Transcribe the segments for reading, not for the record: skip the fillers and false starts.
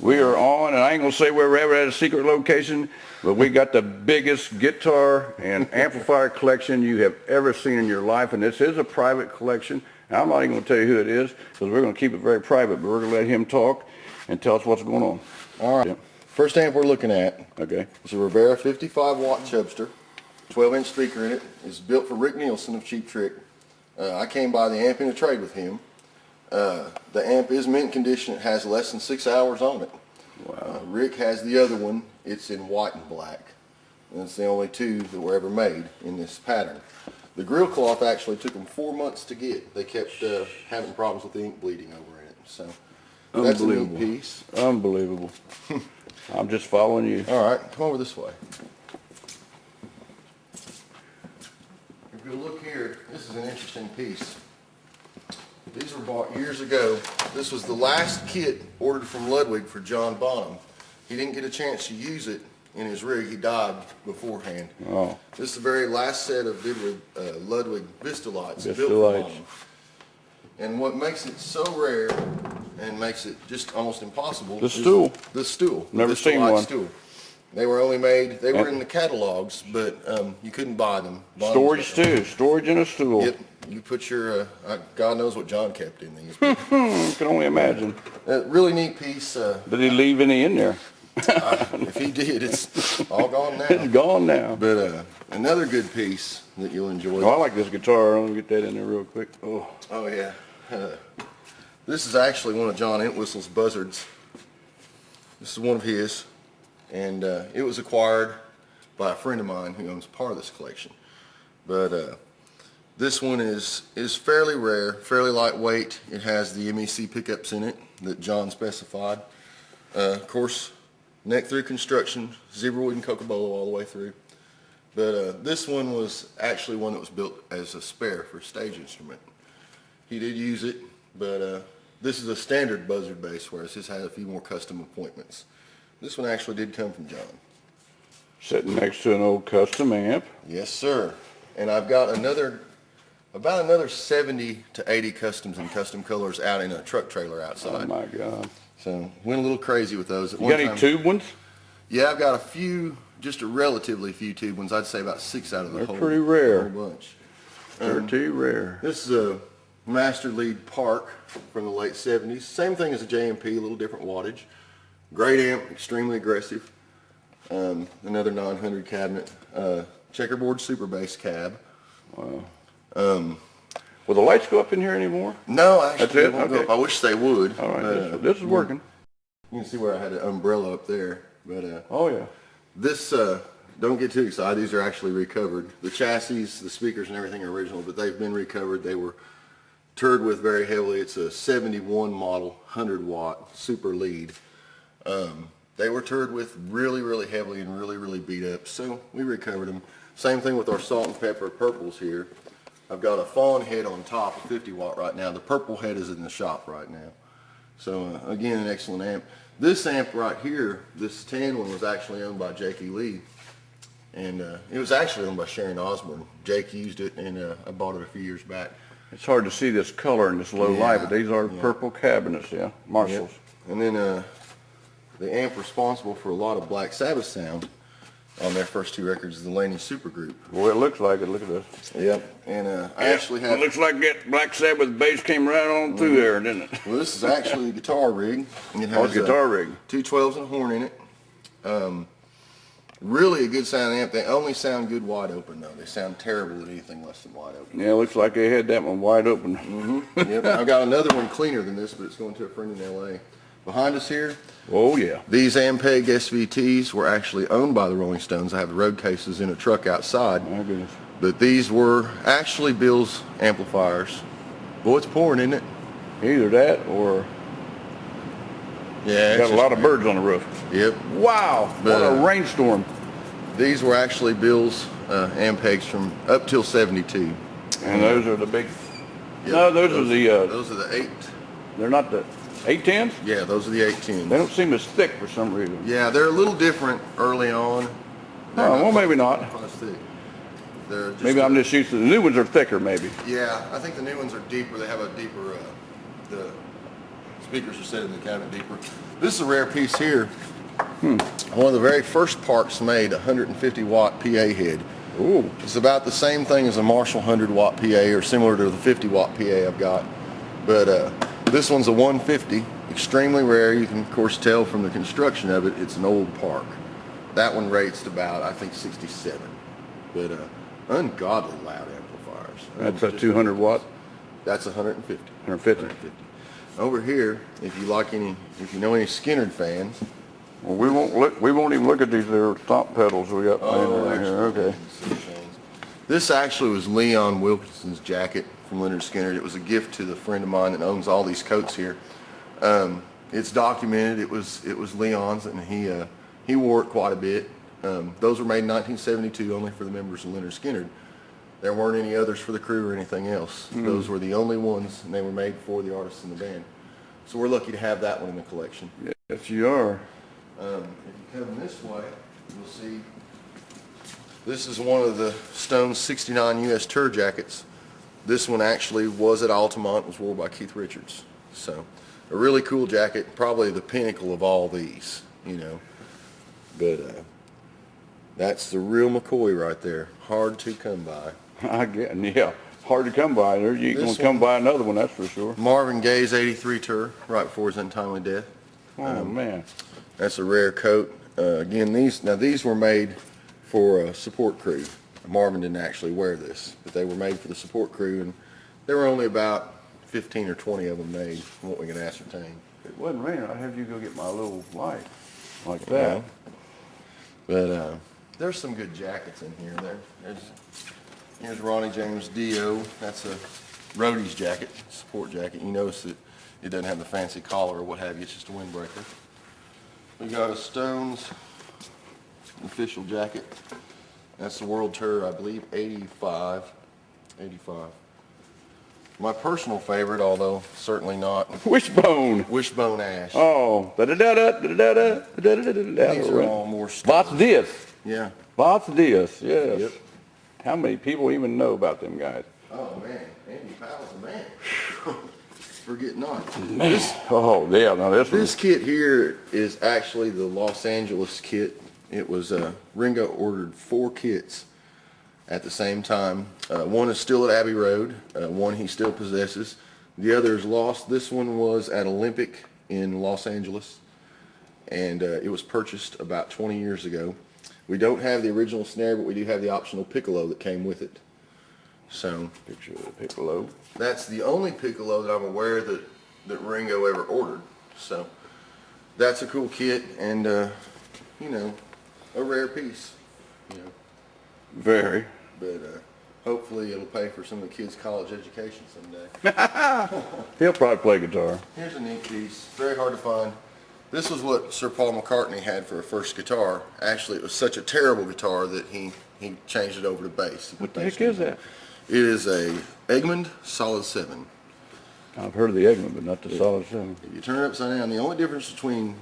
We are on, and I ain't gonna say where we're at a secret location, but we got the biggest guitar and amplifier collection you have ever seen in your life, and this is a private collection. And I'm not even gonna tell you who it is, because we're gonna keep it very private, but we're gonna let him talk and tell us what's going on. All right. First amp we're looking at. Okay. It's a Rivera 55-watt Chubster, 12-inch speaker in it. It's built for Rick Nielsen of Cheap Trick. I came by the amp in a trade with him. The amp is mint condition. It has less than 6 hours on it. Wow. Rick has the other one. It's in white and black. And it's the only two that were ever made in this pattern. The grill cloth actually took them 4 months to get. They kept having problems with the ink bleeding over in it. So that's a neat piece. Unbelievable. I'm just following you. All right, come over this way. If you look here, this is an interesting piece. These were bought years ago. This was the last kit ordered from Ludwig for John Bonham. He didn't get a chance to use it in his rig. He died beforehand. Oh. This is the very last set of Ludwig Vista lights. Vista lights. And what makes it so rare and makes it just almost impossible The stool. The stool. Never seen one. Stool. They were only made, they were in the catalogs, but you couldn't buy them. Storage too. Storage in a stool. Yep. You put your, God knows what John kept in these. You can only imagine. Really neat piece. Did he leave any in there? If he did, it's all gone now. It's gone now. But another good piece that you'll enjoy. Oh, I like this guitar. I'm going to get that in there real quick. Oh, Yeah. This is actually one of John Entwistle's buzzards. This is one of his. And it was acquired by a friend of mine who owns part of this collection. But this one is fairly rare, fairly lightweight. It has the MEC pickups in it that John specified. Of course, neck through construction, zebra wood and cocobolo all the way through. But this one was actually one that was built as a spare for a stage instrument. He did use it, but this is a standard buzzard base, whereas this had a few more custom appointments. This one actually did come from John. sitting next to an old custom amp. Yes, sir. And I've got about another 70 to 80 customs and custom colors out in a truck trailer outside. Oh my God. So went a little crazy with those. You got any tube ones? Yeah, I've got a few, just a relatively few tube ones. I'd say about 6 out of the They're whole, pretty rare. whole bunch. Pretty rare. This is a Master Lead Park from the late 70s. Same thing as a JMP, a little different wattage. Great amp, extremely aggressive. Another 900 cabinet. Checkerboard super bass cab. Wow. Will the lights go up in here anymore? No, actually, That's it? they won't go Okay. up. I wish they would. All right, but, this is working. You can see where I had an umbrella up there. But Oh yeah. this, don't get too excited. These are actually recovered. The chassis, the speakers and everything are original, but they've been recovered. They were toured with very heavily. It's a 71 model, 100 watt super lead. They were toured with really heavily and really beat up, so we recovered them. Same thing with our salt and pepper purples here. I've got a fawn head on top of 50 watt right now. The purple head is in the shop right now. So again, an excellent amp. This amp right here, this tan one, was actually owned by Jake E. Lee. And it was actually owned by Sharon Osborne. Jake used it, and I bought it a few years back. It's hard to see this color in this low light, but these are purple cabinets, yeah, Marshalls. Yep. And then the amp responsible for a lot of Black Sabbath sound on their first 2 records is the Laney Supergroup. Boy, it looks like it. Look at this. Yep. And I actually have. It looks like that Black Sabbath bass came right on through there, didn't it? Well, this is actually a guitar rig. It has guitar rig. 2 12s and a horn in it. Really a good sound amp. They only sound good wide open though. They sound terrible at anything less than wide open. Yeah, it looks like they had that one wide open. Yep. I've got another one cleaner than this, but it's going to a friend in LA. Behind us here, Oh yeah. these Ampeg SVTs were actually owned by the Rolling Stones. I have the road cases in a truck outside. My goodness. But these were actually Bill's amplifiers. Boy, it's pouring, isn't it? Either that or Yeah. got a lot of birds on the roof. Yep. Wow, what a rainstorm. These were actually Bill's Ampegs from up till 72. And those are the big, Yep. no, those are the, Those are the 8. they're not the 810s? Yeah, those are the 810s. They don't seem as thick for some reason. Yeah, they're a little different early on. They're Oh, well, maybe not. quite as thick. They're just, Maybe I'm just used to, the new ones are thicker maybe. Yeah, I think the new ones are deeper. They have a deeper, speakers are set in the cabinet deeper. This is a rare piece here. One of the very first parts made, 150 watt PA head. Ooh. It's about the same thing as a Marshall 100 watt PA, or similar to the 50 watt PA I've got. But this one's a 150, extremely rare. You can of course tell from the construction of it, it's an old park. That one rates about, I think, 67. But ungodly loud amplifiers. That's a 200 watt? That's 150. 150. Over here, if you know any Skinner fans. Well, we won't even look at these there stomp pedals we got laying around here. Okay. This actually was Leon Wilkinson's jacket from Leonard Skinner. It was a gift to the friend of mine that owns all these coats here. It's documented. It was Leon's, and he wore it quite a bit. Those were made in 1972 only for the members of Leonard Skinner. There weren't any others for the crew or anything else. Those were the only ones, and they were made for the artists in the band. So we're lucky to have that one in the collection. Yes, you are. If you come this way, you'll see this is one of the Stones 69 US tour jackets. This one actually was at Altamont, was worn by Keith Richards. So a really cool jacket, probably the pinnacle of all these, you know. But that's the real McCoy right there. Hard to come by. Yeah, hard to come by. You ain't gonna come by another one, that's for sure. Marvin Gaye's 83 tour, right before his untimely death. Oh, man. That's a rare coat. Again, these were made for a support crew. Marvin didn't actually wear this, but they were made for the support crew, and there were only about 15 or 20 of them made, from what we can ascertain. If it wasn't raining, I'd have you go get my little light like that. But there's some good jackets in here. Here's Ronnie James Dio. That's a roadie's jacket, support jacket. You notice that it doesn't have the fancy collar or what have you. It's just a windbreaker. We got a Stones official jacket. That's the World Tour, I believe, 85. My personal favorite, although certainly not. Wishbone. Wishbone Ash. Oh, These are all more Vox Diaz. Yeah. Vox Diaz, yes. Yep. How many people even know about them guys? Oh man, Andy Powell's a man. Forget not. Man. Oh, yeah, now This kit here is actually the Los Angeles kit. It was, Ringo ordered 4 kits at the same time. One is still at Abbey Road, one he still possesses. The other is lost. This one was at Olympic in Los Angeles, and it was purchased about 20 years ago. We don't have the original snare, but we do have the optional piccolo that came with it. So, picture of the piccolo. That's the only piccolo that I'm aware that Ringo ever ordered. So that's a cool kit, and you know, a rare piece. You know. Very. But hopefully it'll pay for some of the kids' college education someday. He'll probably play guitar. Here's a neat piece. Very hard to find. This was what Sir Paul McCartney had for a first guitar. Actually, it was such a terrible guitar that he changed it over to bass. What the heck is that? It is a Egmont Solid 7. I've heard of the Egmont, but not the Solid 7. If you turn it upside down, the only difference between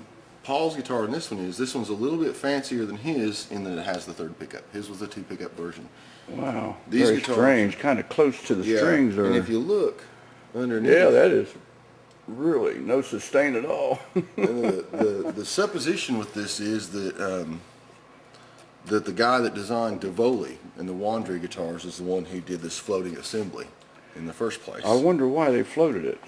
Paul's guitar and this one is this one's a little bit fancier than his in that it has the 3rd pickup. His was the 2 pickup version. Wow, These very guitars, strange, kind of close to the strings. And if you look underneath, yeah, that is really no sustain at all. the supposition with this is that that the guy that designed Davoli and the Wandry guitars is the one who did this floating assembly in the first place. I wonder why they floated it.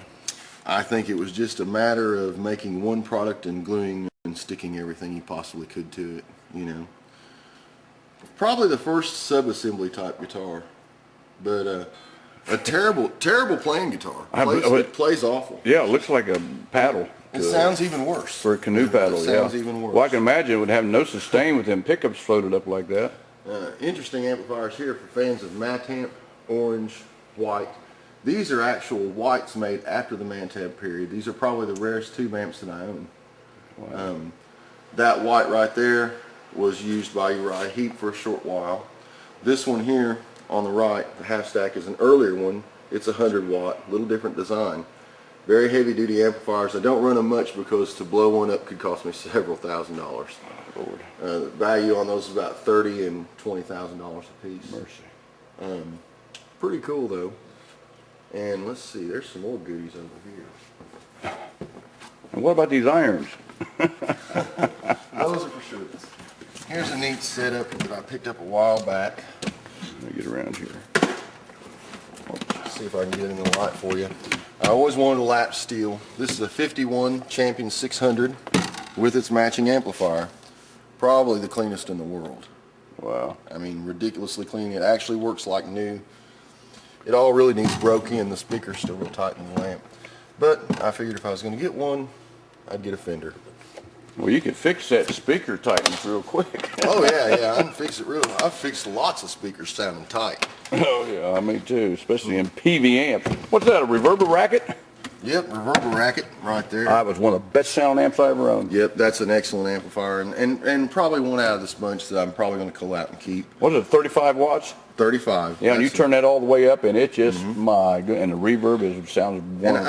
I think it was just a matter of making one product and gluing and sticking everything you possibly could to it, you know. Probably the first sub-assembly type guitar, but a terrible playing guitar. It plays awful. Yeah, it looks like a paddle. It sounds even worse. For a canoe paddle, It sounds even worse. Well, I can imagine it would have no sustain with them pickups floated up like that. Interesting amplifiers here for fans of Matamp, Orange, White. These are actual whites made after the Mantab period. These are probably the rarest tube amps that I own. Wow. That white right there was used by Uriah Heep for a short while. This one here on the right, the half stack, is an earlier one. It's 100 watt, little different design. Very heavy duty amplifiers. I don't run them much because to blow one up could cost me several $1,000s. Lord. The value on those is about $30,000 and $20,000 a piece. Mercy. Pretty cool though. And let's see, there's some more goodies over here. And what about these irons? Those are for sure. Here's a neat setup that I picked up a while back. Let me get around here. See if I can get it in the light for you. I always wanted a lap steel. This is a 51 Champion 600 with its matching amplifier. Probably the cleanest in the world. Wow. I mean, ridiculously clean. It actually works like new. It all really needs broke in. The speaker's still real tight in the lamp. But I figured if I was going to get one, I'd get a Fender. Well, you could fix that speaker tightness real quick. Oh yeah, I can fix it real. I've fixed lots of speakers sounding tight. Oh yeah, me too, especially in PV amps. What's that, a reverber racket? Yep, reverber racket right there. That was one of the best sound amps I ever owned. Yep, that's an excellent amplifier, and probably one out of this bunch that I'm probably going to cull out and keep. Was it 35 watts? 35. Yeah, and you turn that all the way up, and it just, my goodness, and the reverb sounds And wonderful.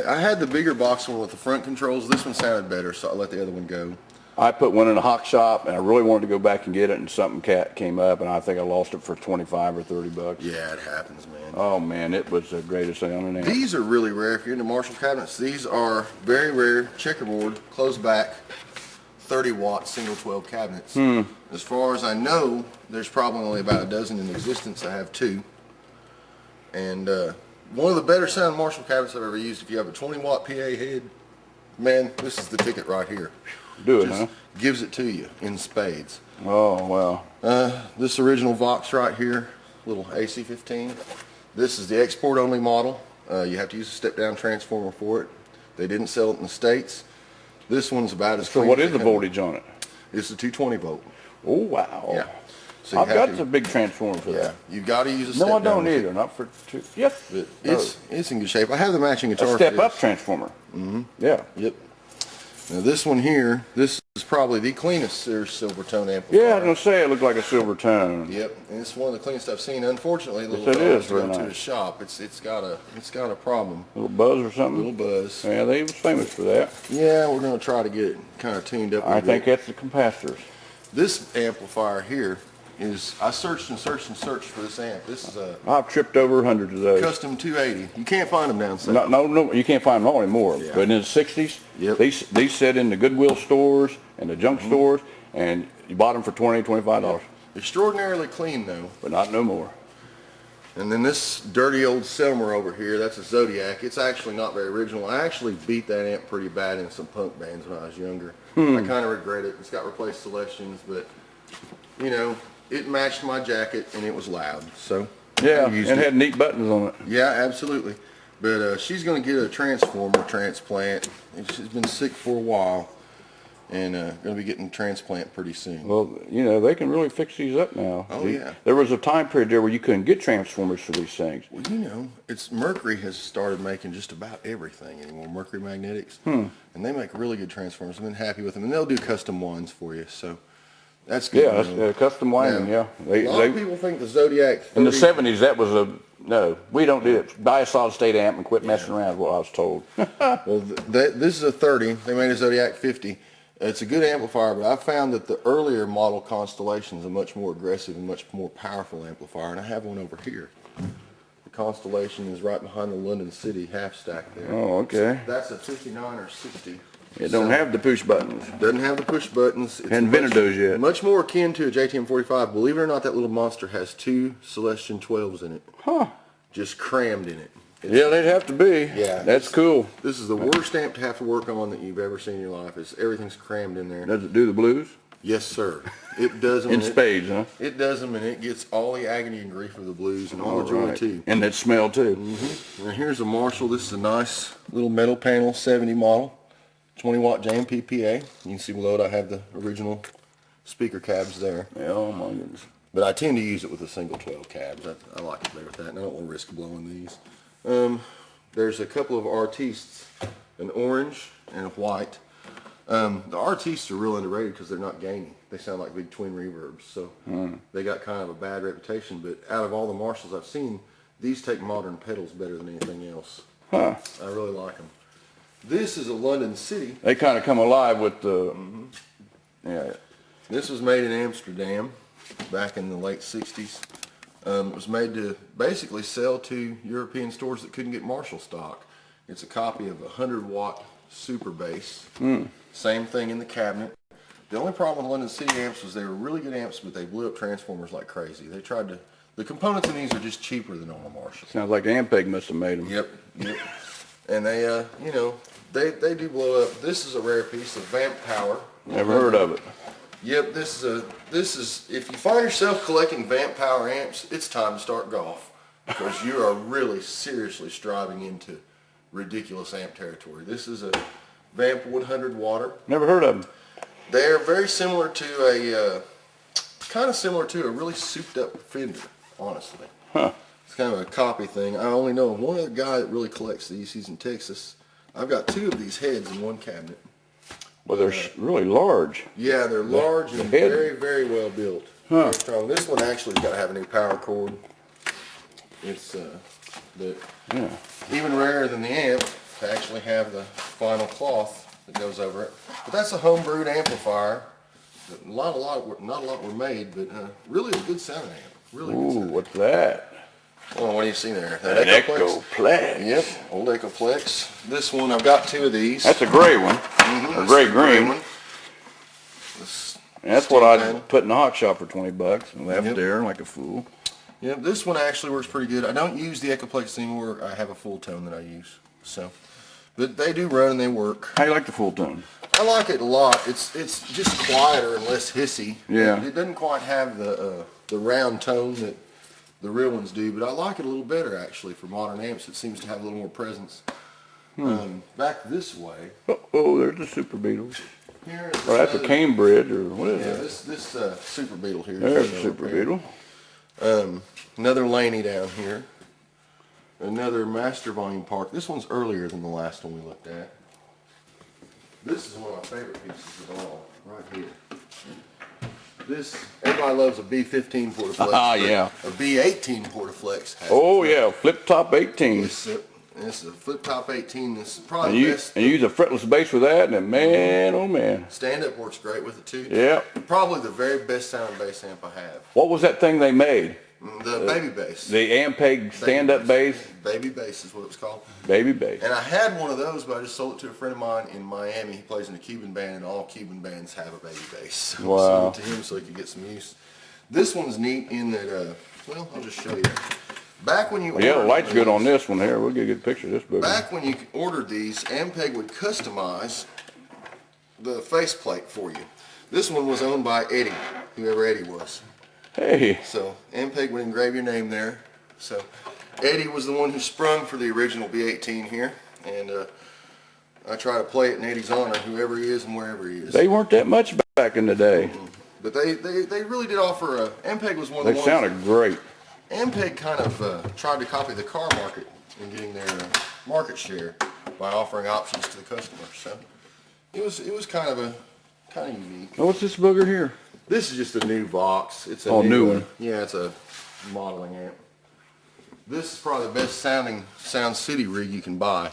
I had the bigger box one with the front controls. This one sounded better, so I let the other one go. I put one in a hock shop, and I really wanted to go back and get it, and something came up, and I think I lost it for 25 or 30 bucks. Yeah, it happens, man. Oh man, it was the greatest sounding amp. These are really rare if you're into Marshall cabinets. These are very rare checkerboard, closed back, 30-watt single 12 cabinets. As far as I know, there's probably only about a dozen in existence. I have two. And one of the better sounding Marshall cabinets I've ever used. If you have a 20-watt PA head, man, this is the ticket right here. Do it, Just huh? gives it to you in spades. Oh, wow. This original Vox right here, little AC-15. This is the export-only model. You have to use a step-down transformer for it. They didn't sell it in the States. This one's about as So clean what as is they the come. voltage on it? It's a 220 volt. Oh, wow. Yeah. So you I've have got to- the big transformer for Yeah, that. you got to use a step No, I down. don't either. Not for two. Yes. But it's in good shape. I have the matching guitar. A for step this. up transformer. Mm-hmm. Yeah. Yep. Now this one here, this is probably the cleanest Sears Silvertone amplifier. Yeah, I was gonna say it looked like a silver tone. Yep, and it's one of the cleanest I've seen. Unfortunately, the Yes, little it fellow is has to go very to nice. the shop. It's got a problem. Little buzz or something. Little buzz. Yeah, they was famous for that. Yeah, we're gonna try to get it kind of tuned up. a I bit. think that's the capacitors. This amplifier here is. I searched and searched and searched for this amp. This is a I've tripped over hundreds of those. custom 280. You can't find them down south. No, you can't find them all anymore. Yeah. But in the 60s, Yep. they sit in the Goodwill stores and the junk stores, and you bought them for $20, $25, Extraordinarily clean though. but not no more. And then this dirty old Selmer over here, that's a Zodiac. It's actually not very original. I actually beat that amp pretty bad in some punk bands when I was younger. I kind of regret it. It's got replaced Celestians, but you know, it matched my jacket and it was loud. So Yeah, I and used it it. had neat buttons on it. Yeah, absolutely. But she's going to get a transformer transplant. She's been sick for a while and going to be getting a transplant pretty soon. Well, you know, they can really fix these up now. Oh, yeah. There was a time period there where you couldn't get transformers for these things. Well, you know, Mercury has started making just about everything anymore. Mercury Magnetics, and they make really good transformers. I've been happy with them, and they'll do custom ones for you. So that's good. Yeah, to know. that's, custom winding, yeah. A lot of people think the Zodiac 30, In the 70s, that was no, we don't do it. Buy a solid state amp and quit messing around is what I was told. Well, this is a 30. They made a Zodiac 50. It's a good amplifier, but I found that the earlier model Constellation is a much more aggressive and much more powerful amplifier, and I have one over here. The Constellation is right behind the London City half stack there. Oh, okay. That's a 59 or 60. It don't have the push buttons. Doesn't have the push buttons. It's Hadn't invented those yet. Much more akin to a JTM45. Believe it or not, that little monster has two Celestion 12s in it. Huh. Just crammed in it. Yeah, they'd have to be. Yeah. That's cool. This is the worst amp to have to work on that you've ever seen in your life. Everything's crammed in there. Does it do the blues? Yes, sir. It does them. In and spades, huh? It does them, and it gets all the agony and grief of the blues and all the joy Right. too. And that smell too. Now here's a Marshall. This is a nice little metal panel 70 model, 20-watt JMP PA. You can see below it I have the original speaker cabs there. Yeah, oh my goodness. But I tend to use it with a single 12 cabs. I like it better with that, and I don't want to risk blowing these. There's a couple of Artistes, an orange and a white. The Artistes are real underrated because they're not gainy. They sound like big twin reverbs, so they got kind of a bad reputation. But out of all the Marshalls I've seen, these take modern pedals better than anything else. Huh. I really like them. This is a London City. They kind of come alive with the, yeah. This was made in Amsterdam back in the late 60s. It was made to basically sell to European stores that couldn't get Marshall stock. It's a copy of a 100-watt super bass. Same thing in the cabinet. The only problem with London City amps was they were really good amps, but they blew up transformers like crazy. They tried to, the components in these are just cheaper than on a Marshall. Sounds like Ampeg must have made them. Yep. And they, you know, they do blow up. This is a rare piece of Vamp Power. Never heard of it. Yep, this is, if you find yourself collecting Vamp Power amps, it's time to start golf. Because you are really seriously striving into ridiculous amp territory. This is a Vamp 100 water. Never heard of them. They're very similar to a, kind of similar to a really souped up Fender, honestly. Huh. It's kind of a copy thing. I only know of one other guy that really collects these. He's in Texas. I've got 2 of these heads in one cabinet. Well, they're really large. Yeah, they're large and head. very, very well built. Huh. Very strong. This one actually's got to have a new power cord. It's Yeah. even rarer than the amp to actually have the final cloth that goes over it. But that's a home-brewed amplifier. Not a lot were made, but really a good sounding amp. Really good Ooh, sounding. what's that? Oh, what do you see there? An Echoplex. Yep, old Echoplex. This one, I've got 2 of these. That's a gray one. A gray green. And that's what I'd put in the hot shop for 20 bucks and left there like a fool. Yeah, this one actually works pretty good. I don't use the Echoplex anymore. I have a full tone that I use. So, but they do run and they work. How you like the full tone? I like it a lot. It's just quieter and less hissy. Yeah. It doesn't quite have the round tone that the real ones do, but I like it a little better actually for modern amps. It seems to have a little more presence. Back this way. Oh, there's the Super Beetle. Here is Oh, that's a Cambridge or what is yeah, it? this Super Beetle here. There's the Super Beetle. Another Laney down here. Another Master Volume Park. This one's earlier than the last one we looked at. This is one of my favorite pieces of all, right here. This, everybody loves a B15 Portaflex. Ah, yeah. A B18 Portaflex. Oh, yeah, flip top 18. This is a flip top 18. This is probably the best. And you use a fretless bass with that, and man, oh man. Stand-up works great with it too. Yeah. Probably the very best sounding bass amp I have. What was that thing they made? The Baby Bass. The Ampeg stand-up bass? Baby Bass is what it was called. Baby bass. And I had one of those, but I just sold it to a friend of mine in Miami. He plays in a Cuban band, and all Cuban bands have a baby bass. So Wow. I sold it to him so he could get some use. This one's neat in that, well, I'll just show you. Back when you Yeah, the ordered light's good on these- this one here. We'll get a good picture of this booger. Back when you ordered these, Ampeg would customize the faceplate for you. This one was owned by Eddie, whoever Eddie was. Hey, So Ampeg would engrave your name there. So Eddie was the one who sprung for the original B18 here, and I try to play it in Eddie's honor, whoever he is and wherever he is. they weren't that much back in the day. But they really did offer Ampeg was one of the They ones. sounded great. Ampeg kind of tried to copy the car market in getting their market share by offering options to the customer. So it was kind of unique. Oh, what's this booger here? This is just a new Vox. It's a new one. Yeah, it's a modeling amp. This is probably the best sounding Sound City rig you can buy.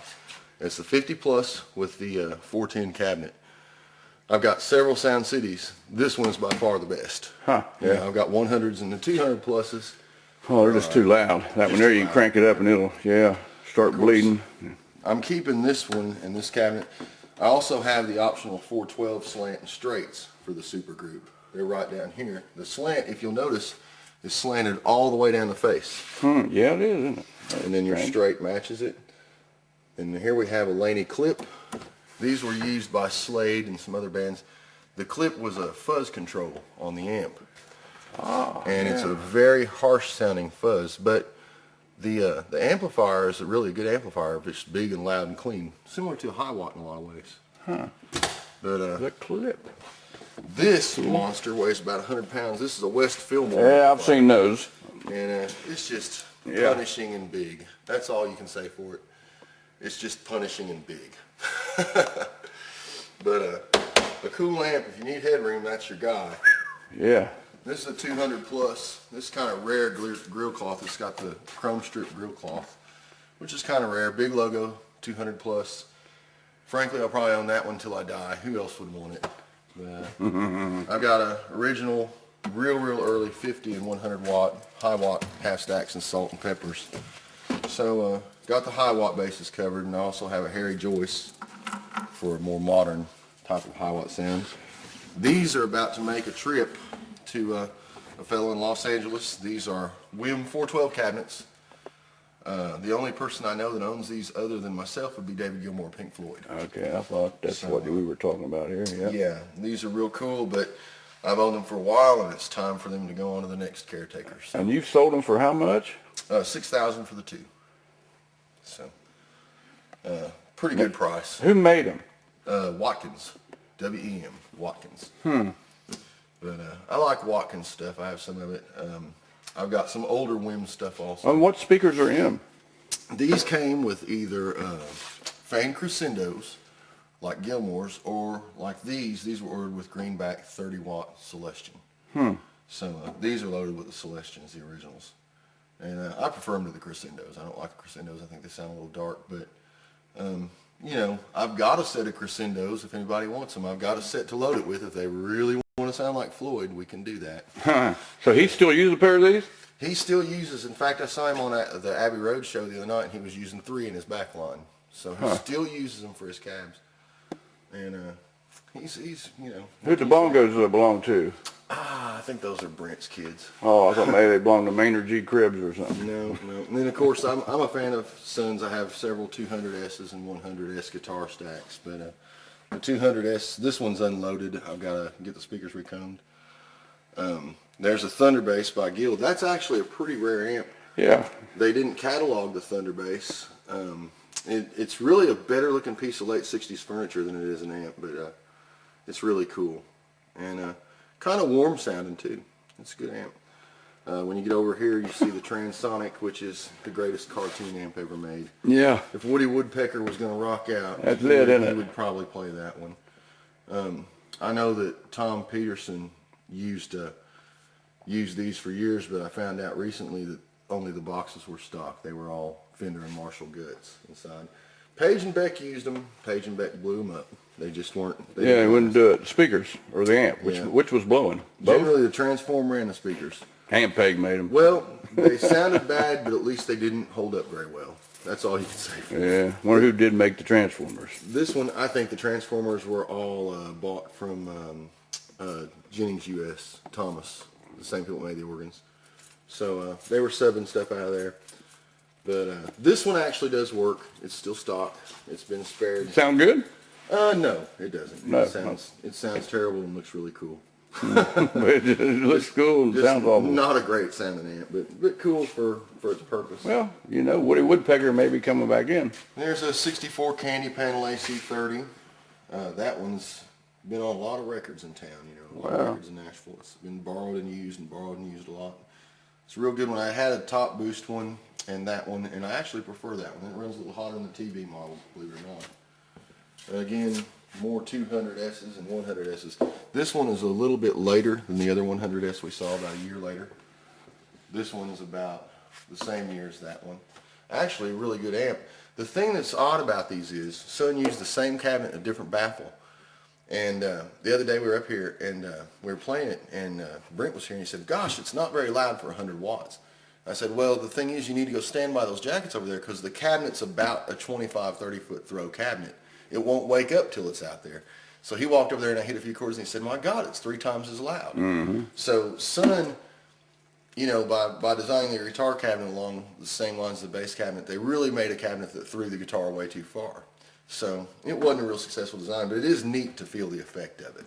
It's the 50 Plus with the 410 cabinet. I've got several Sound Cities. This one is by far the best. Huh, Yeah, I've got 100s and the 200 pluses. Oh, they're just too loud. That one there, you can crank it up and it'll, yeah, start bleeding. I'm keeping this one in this cabinet. I also have the optional 412 slant and straights for the Super Group. They're right down here. The slant, if you'll notice, is slanted all the way down the face. Yeah, it is, isn't it? And then your Okay. straight matches it. And here we have a Laney clip. These were used by Slade and some other bands. The clip was a fuzz control on the amp. And it's a very harsh sounding fuzz, but the amplifier is a really good amplifier. It's big and loud and clean, similar to a Hi-Watt in a lot of ways. But The clip. this monster weighs about 100 pounds. This is a West Fillmore. Yeah, I've amplifier. seen those. And it's just Yeah. punishing and big. That's all you can say for it. It's just punishing and big. But a cool amp, if you need headroom, that's your guy. Yeah. This is a 200 plus. This kind of rare grill cloth. It's got the chrome strip grill cloth, which is kind of rare. Big logo, 200 plus. Frankly, I'll probably own that one until I die. Who else would want it? I've got a original, real early 50 and 100 watt, high watt half stacks and salt and peppers. So got the high watt bases covered, and I also have a Harry Joyce for a more modern type of high watt sound. These are about to make a trip to a fellow in Los Angeles. These are WIM 412 cabinets. The only person I know that owns these other than myself would be David Gilmour, Pink Floyd. Okay, I thought that's what we were talking about here. Yeah. Yeah, these are real cool, but I've owned them for a while, and it's time for them to go on to the next caretaker. So, And you've sold them for how much? $6,000 for the two. So, pretty good price. Who made them? Watkins, W-E-M, Watkins. But I like Watkins stuff. I have some of it. I've got some older WIM stuff also. And what speakers are in them? These came with either fan crescendos, like Gilmour's, or like these. These were ordered with greenback 30-watt Celestion. So these are loaded with the Celestions, the originals. And I prefer them to the crescendos. I don't like the crescendos. I think they sound a little dark. But, you know, I've got a set of crescendos if anybody wants them. I've got a set to load it with. If they really want to sound like Floyd, we can do that. So he still uses a pair of these? He still uses, in fact, I saw him on the Abbey Road show the other night, and he was using 3 in his back line. So he still uses them for his cabs. And he's you know. Who the bongos belong to? I think those are Brent's kids. Oh, I thought maybe they belonged to Maynard G. Cribs or something. No. And then, of course, I'm a fan of Sons. I have several 200Ss and 100S guitar stacks. But the 200S, this one's unloaded. I've got to get the speakers recombed. There's a Thunder Bass by Guild. That's actually a pretty rare amp. Yeah. They didn't catalog the Thunder Bass. It's really a better looking piece of late 60s furniture than it is an amp, but it's really cool. And kind of warm sounding too. It's a good amp. When you get over here, you see the Transonic, which is the greatest cartoon amp ever made. Yeah. If Woody Woodpecker was going to rock out, That's lit, isn't it? he would probably play that one. I know that Tom Peterson used these for years, but I found out recently that only the boxes were stock. They were all Fender and Marshall guts inside. Page and Beck used them. Page and Beck blew them up. They just weren't. They wouldn't do it. Speakers or the amp, which was blowing? Both? Generally, the transformer and the speakers. Ampeg made them. Well, they sounded bad, but at least they didn't hold up very well. That's all you can say for them. Yeah. Wonder who did make the transformers. This one, I think the transformers were all bought from Jennings US, Thomas, the same people that made the organs. So they were subbing stuff out of there. But this one actually does work. It's still stock. It's been spared. Sound good? No, it doesn't. No, it sounds terrible and looks really cool. It looks cool and Just sounds awful. not a great sounding amp, but cool for its purpose. Well, you know, Woody Woodpecker may be coming back in. There's a 64 Candy Panel AC30. That one's been on a lot of records in town, you know, a lot of records in Nashville. It's been borrowed and used a lot. It's a real good one. I had a top boost one and that one, and I actually prefer that one. It runs a little hotter than the TV model, believe it or not. Again, more 200Ss and 100Ss. This one is a little bit later than the other 100S we saw, about a year later. This one's about the same year as that one. Actually, a really good amp. The thing that's odd about these is Son used the same cabinet, a different baffle. And the other day we were up here and we were playing it, and Brent was here and he said, "Gosh, it's not very loud for 100 watts." I said, "Well, the thing is you need to go stand by those jackets over there because the cabinet's about a 25, 30-foot throw cabinet. It won't wake up till it's out there." So he walked over there and I hit a few chords and he said, "My God, it's 3 times as loud." So Son, you know, by designing the guitar cabinet along the same lines as the bass cabinet, they really made a cabinet that threw the guitar way too far. So it wasn't a real successful design, but it is neat to feel the effect of it.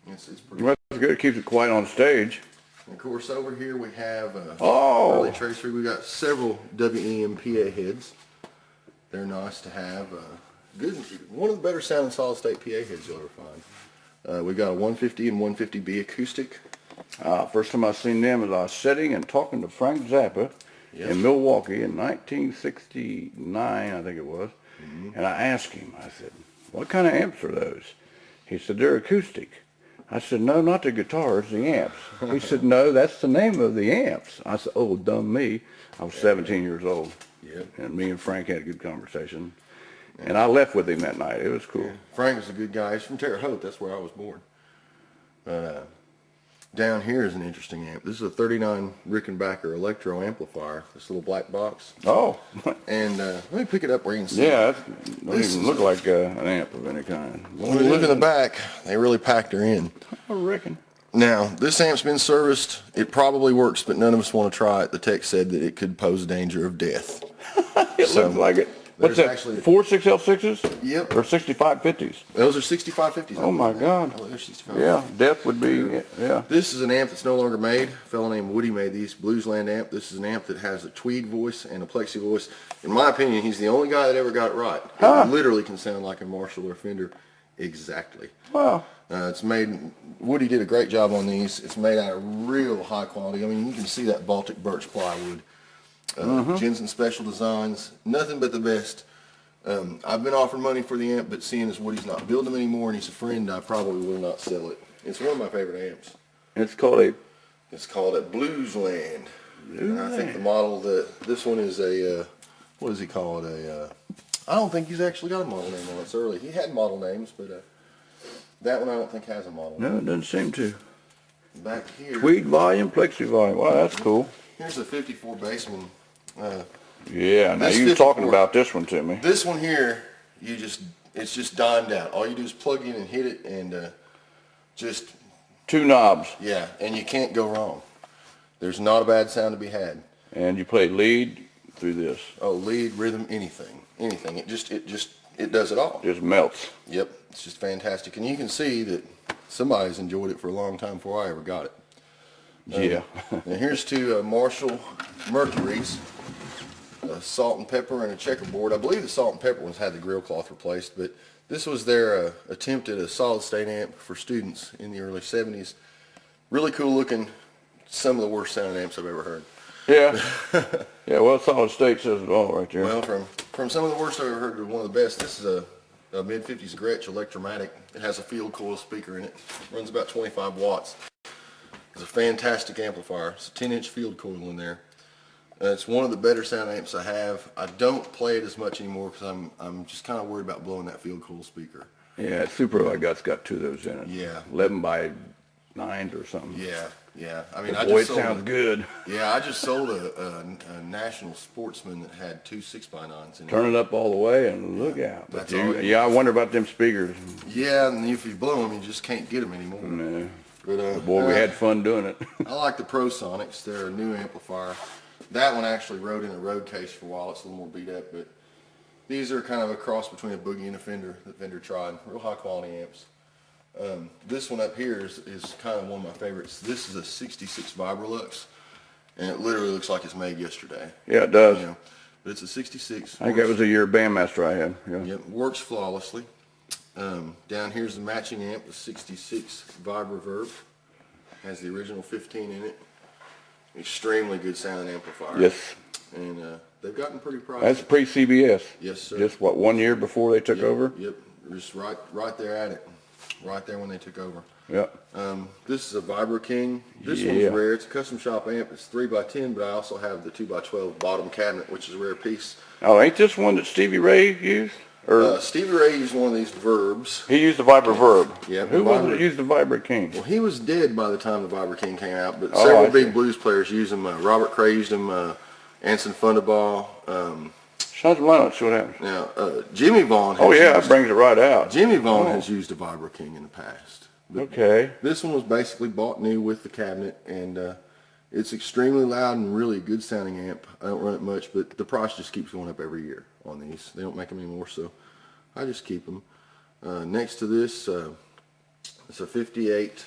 It's pretty. Well, that's good. It keeps it quiet on stage. And of course, over here we have Oh. early tracery. We got several WEM PA heads. They're nice to have. Good, one of the better sounding solid state PA heads you'll ever find. We've got a 150 and 150B acoustic. First time I seen them is I was sitting and talking to Frank Zappa in Milwaukee in 1969, I think it was. And I asked him, I said, "What kind of amps are those?" He said, "They're acoustic." I said, "No, not the guitars, the amps." He said, "No, that's the name of the amps." I said, "Oh, dumb me." I was 17 years old. And me and Frank had a good conversation. And I left with him that night. It was cool. Frank was a good guy. He's from Terre Haute. That's where I was born. Down here is an interesting amp. This is a 39 Rickenbacker Electro amplifier. This little black box. Oh, And let me pick it up where you can see. yeah, that don't even look like an amp of any kind. When you look in the back, they really packed her in. I reckon. Now, this amp's been serviced. It probably works, but none of us want to try it. The tech said that it could pose a danger of death. It looks like it. What's there's that, actually- 46L6s? Yep. Or 6550s? Those are 6550s. Oh my God. Oh, they're 65. Yeah, death would be, yeah. This is an amp that's no longer made. A fellow named Woody made these, Bluesland amp. This is an amp that has a tweed voice and a plexi voice. In my opinion, he's the only guy that ever got it right. Huh. It literally can sound like a Marshall or Fender exactly. Wow. It's made, Woody did a great job on these. It's made out of real high quality. I mean, you can see that Baltic birch plywood. Jensen Special Designs, nothing but the best. I've been offered money for the amp, but seeing as Woody's not building them anymore and he's a friend, I probably will not sell it. It's one of my favorite amps. It's called a It's called a Bluesland. And I think the model this one is a, what does he call it? I don't think he's actually got a model name on it. It's early. He had model names, but that one I don't think has a model name. No, it doesn't seem to. Back here, Tweed volume, plexi volume. Wow, that's cool. here's a 54 Bassman. Yeah, now This you were talking 54 about this one to me. This one here, it's just dimed out. All you do is plug in and hit it and just, Two knobs, yeah, and you can't go wrong. There's not a bad sound to be had. and you play lead through this. Oh, lead, rhythm, anything. It does it all. Just melts. Yep, it's just fantastic. And you can see that somebody's enjoyed it for a long time before I ever got it. Yeah. And here's two Marshall Mercuries, a salt and pepper and a checkerboard. I believe the salt and pepper ones had the grill cloth replaced, but this was their attempt at a solid state amp for students in the early 70s. Really cool looking, some of the worst sounding amps I've ever heard. Yeah. Yeah, well, solid state says it all right there. Well, from some of the worst I've ever heard to one of the best, this is a mid-50s Gretsch Electromatic. It has a field coil speaker in it. Runs about 25 watts. It's a fantastic amplifier. It's a 10-inch field coil in there. It's one of the better sound amps I have. I don't play it as much anymore because I'm just kind of worried about blowing that field coil speaker. Yeah, Super I got's got two of those in it. Yeah. 11 by 9s or something. Yeah, yeah. I mean, Boy, it sounds good. Yeah, I just sold a National Sportsman that had two 6x9s in it. Turn it up all the way and look out. But That's all you yeah, I wonder about them speakers. Yeah, and if you blow them, you just can't get them anymore. No. But Boy, we had fun doing it. I like the ProSonics. They're a new amplifier. That one actually rode in a road case for a while. It's a little more beat up, but these are kind of a cross between a Boogie and a Fender that Fender tried. Real high quality amps. This one up here is kind of one of my favorites. This is a 66 Vibrolux, and it literally looks like it's made yesterday. Yeah, it does. You know, but it's a 66. I think that was a year Bandmaster I had. Yeah. Yep, works flawlessly. Down here's the matching amp, the 66 Vibreverb. Has the original 15 in it. Extremely good sounding amplifier. Yes. And they've gotten pretty pricey. That's pre-CBS. Yes, sir. Just what, 1 year before they took over? Yep, just right there at it. Right there when they took over. Yep. This is a Vibra King. This Yeah. one's rare. It's a custom shop amp. It's 3x10, but I also have the 2x12 bottom cabinet, which is a rare piece. Oh, ain't this one that Stevie Ray used? Or Stevie Ray used one of these Verbs. he used the Vibra Verb. Yeah, Who was it Vibra- that used the Vibra King? Well, he was dead by the time the Vibra King came out, but Oh, several I big see. blues players used them. Robert Cray used them. Anson Thunderball. Shine some light on it, see what happens. Now, Jimmy Vaughn. Oh has yeah, used- that brings it right out. Jimmy Vaughn Oh. has used a Vibra King in the past. But Okay. this one was basically bought new with the cabinet, and it's extremely loud and really a good sounding amp. I don't run it much, but the price just keeps going up every year on these. They don't make them anymore, so I just keep them. Next to this, it's a 58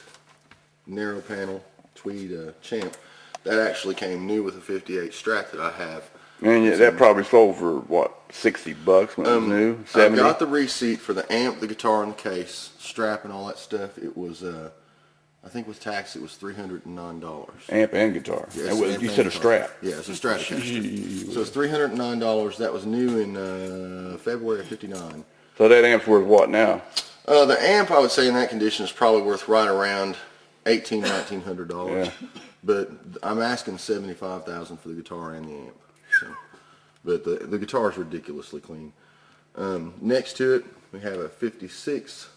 narrow panel tweed Champ. That actually came new with a 58 Strat that I have. And yeah, that probably sold for what, $60 when it was new? I 70? got the receipt for the amp, the guitar, and the case, strap, and all that stuff. It was, I think with tax, it was $309. Amp and guitar. Yes, And amp you and said a guitar. strap. Yeah, it's a Stratocaster. So it's $309. That was new in February of '59. So that amp's worth what now? The amp, I would say, in that condition is probably worth right around $1,900. Yeah. But I'm asking $75,000 for the guitar and the amp. So, but the guitar is ridiculously clean. Next to it, we have a 56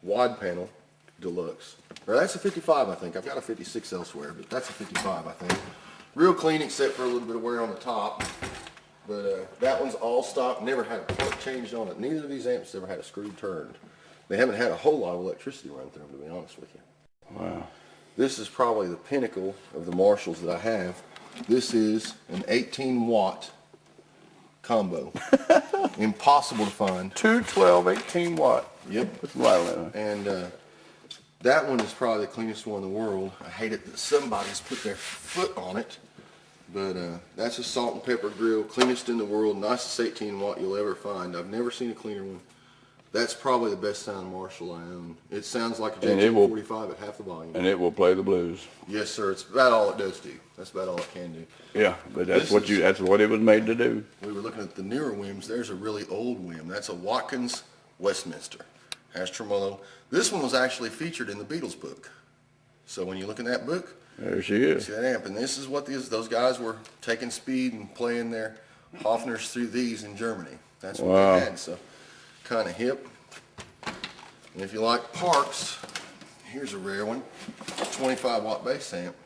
wide panel deluxe. Or that's a 55, I think. I've got a 56 elsewhere, but that's a 55, I think. Real clean except for a little bit of wear on the top. But that one's all stock, never had a part changed on it. Neither of these amps ever had a screw turned. They haven't had a whole lot of electricity run through them, to be honest with you. Wow. This is probably the pinnacle of the Marshalls that I have. This is an 18-watt combo. Impossible to find. 212, 18 watt. Yep. Put some light on it. And that one is probably the cleanest one in the world. I hate it that somebody's put their foot on it. But that's a salt and pepper grill, cleanest in the world, nicest 18 watt you'll ever find. I've never seen a cleaner one. That's probably the best sound Marshall I own. It sounds like a JG45 at half the volume. And it will play the blues. Yes, sir. It's about all it does do. That's about all it can do. Yeah, but that's what it was made to do. We were looking at the newer WIMs. There's a really old WIM. That's a Watkins Westminster. Has tremolo. This one was actually featured in the Beatles book. So when you look in that book, There she is. see that amp, and this is what those guys were taking speed and playing their Hofners through these in Germany. That's what Wow. they had, so kind of hip. And if you like Parks, here's a rare one, 25 watt bass amp.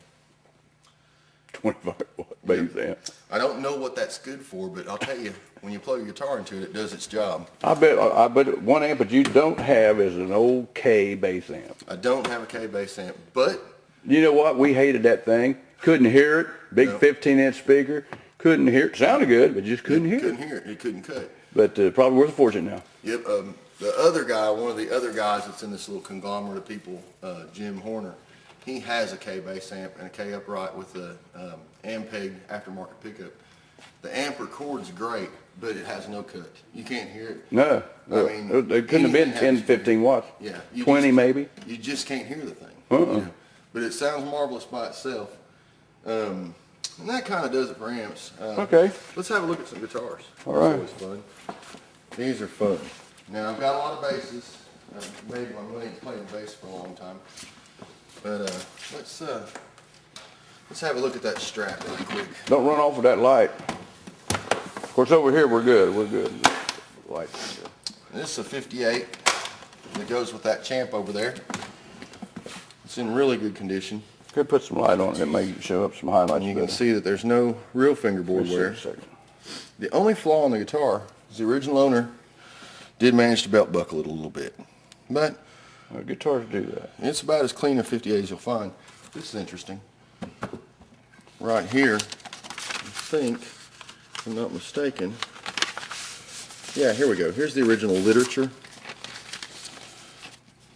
25 watt bass amp. I don't know what that's good for, but I'll tell you, when you plug your guitar into it, it does its job. I bet one amp that you don't have is an old K bass amp. I don't have a K bass amp, but You know what? We hated that thing. Couldn't hear it. Big No. 15-inch speaker. Couldn't hear it. Sounded good, but just couldn't hear it. couldn't hear it. It couldn't cut. But probably worth a fortune now. Yep. The other guy, one of the other guys that's in this little conglomerate of people, Jim Horner, he has a K bass amp and a K upright with a Ampeg aftermarket pickup. The amp records great, but it has no cut. You can't hear it. No. I mean, it couldn't have been anything 10, has 15 watts. Yeah. 20 maybe. You just can't hear the thing. Uh-uh. You know? But it sounds marvelous by itself. And that kind of does it for amps. Okay. Let's have a look at some guitars. All right. That's always fun. These are fun. Now, I've got a lot of basses. I've made my money playing bass for a long time. But let's have a look at that Strat really quick. Don't run off with that light. Of course, over here we're good. We're good. Light's good. This is a 58 that goes with that Champ over there. It's in really good condition. Could put some light on it. It may show up some highlights. And you can see that there's no real fingerboard wear. The only flaw on the guitar is the original owner did manage to belt buckle it a little bit. But Guitars do that. it's about as clean a 58 as you'll find. This is interesting. Right here, I think, if I'm not mistaken. Yeah, here we go. Here's the original literature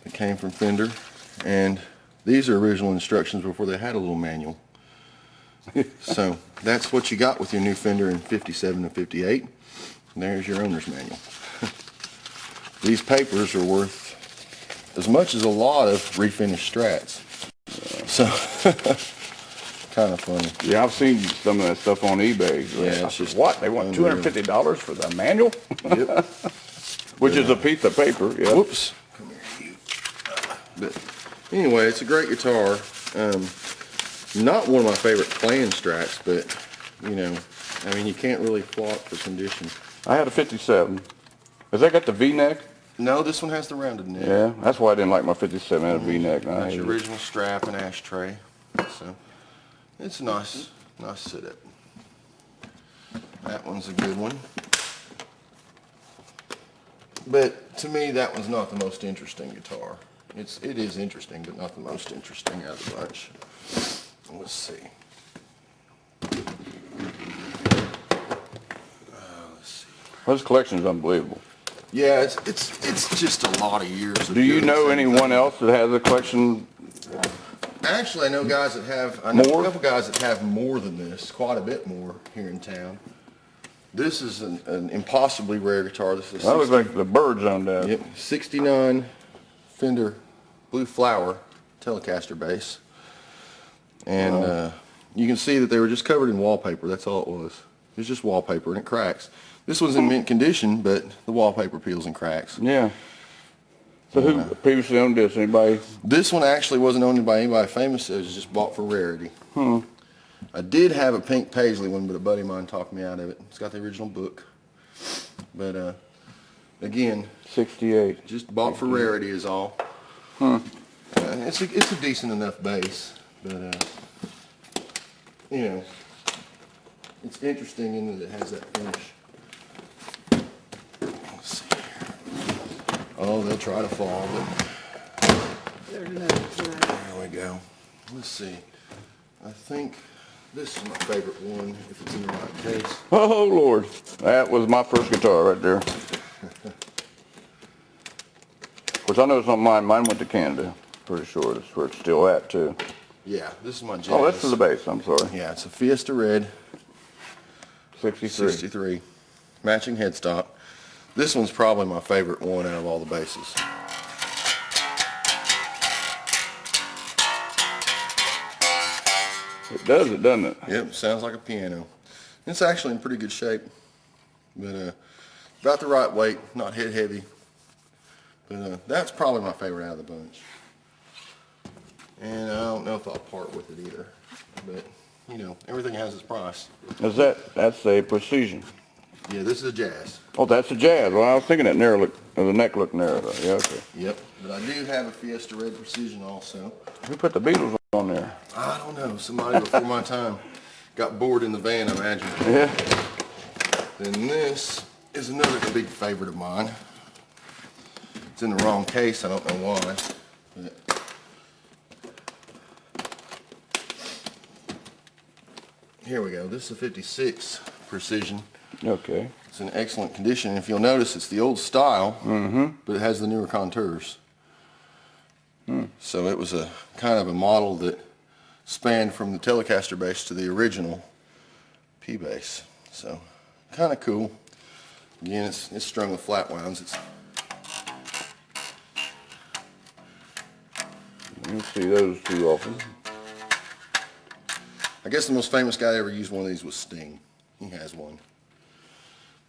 that came from Fender. And these are original instructions before they had a little manual. So that's what you got with your new Fender in 57 and 58. And there's your owner's manual. These papers are worth as much as a lot of refinished Strats. So, kind of funny. Yeah, I've seen some of that stuff on eBay. Yeah, I it's said, just what? They want unreal. $250 for the manual? Yep. Which is a piece of paper. Yeah. Whoops. Come here, you. But anyway, it's a great guitar. Not one of my favorite playing Strats, but you know, I mean, you can't really fault for condition. I had a 57. Has that got the V-neck? No, this one has the rounded neck. Yeah, that's why I didn't like my 57. It had a V-neck. and I That's hated your it. original strap and ashtray. So it's a nice setup. That one's a good one. But to me, that one's not the most interesting guitar. It is interesting, but not the most interesting out of the bunch. Let's see. Let's see. Well, this collection is unbelievable. Yeah, it's just a lot of years. Of Do you doing the know same anyone thing. else that has a collection? Actually, I know guys that have. I know More? a couple guys that have more than this, quite a bit more here in town. This is an impossibly rare guitar. This is a That looks like the Birds on that. Yep, 69 Fender Blue Flower Telecaster bass. And you can see that they were just covered in wallpaper. That's all it was. It was just wallpaper and it cracks. This one's in mint condition, but the wallpaper peels and cracks. Yeah. So who previously owned this? Anybody? This one actually wasn't owned by anybody famous. It was just bought for rarity. I did have a pink Paisley one, but a buddy of mine talked me out of it. It's got the original book. But again, 68. just bought for rarity is all. it's a decent enough bass, but you know, it's interesting in that it has that finish. Let's see here. Oh, they'll try to fall, but There's another one. there we go. Let's see. I think this is my favorite one, if it's in the right case. Oh, Lord. That was my first guitar right there. Of course, I know it's not mine. Mine went to Canada. Pretty sure that's where it's still at, too. Yeah, this is my Jazz. Oh, that's for the bass. I'm sorry. Yeah, it's a Fiesta Red 63. 63, matching headstock. This one's probably my favorite one out of all the basses. It does it, doesn't it? Yep, sounds like a piano. It's actually in pretty good shape, but about the right weight, not head heavy. But that's probably my favorite out of the bunch. And I don't know if I'll part with it either, but you know, everything has its price. That's a Precision. Yeah, this is a Jazz. Oh, that's a Jazz. Well, I was thinking that the neck looked narrow, though. Yeah, okay. Yep, but I do have a Fiesta Red Precision also. Who put the Beatles on there? I don't know, somebody before my time got bored in the van, I imagine. Yeah. Then this is another big favorite of mine. It's in the wrong case, I don't know why. But here we go, this is a 56 Precision. Okay. It's in excellent condition. If you'll notice, it's the old style, but it has the newer contours. So it was a kind of a model that spanned from the Telecaster bass to the original P bass. So kind of cool. Again, it's strung with flat wounds. You don't see those too often. I guess the most famous guy that ever used one of these was Sting. He has one.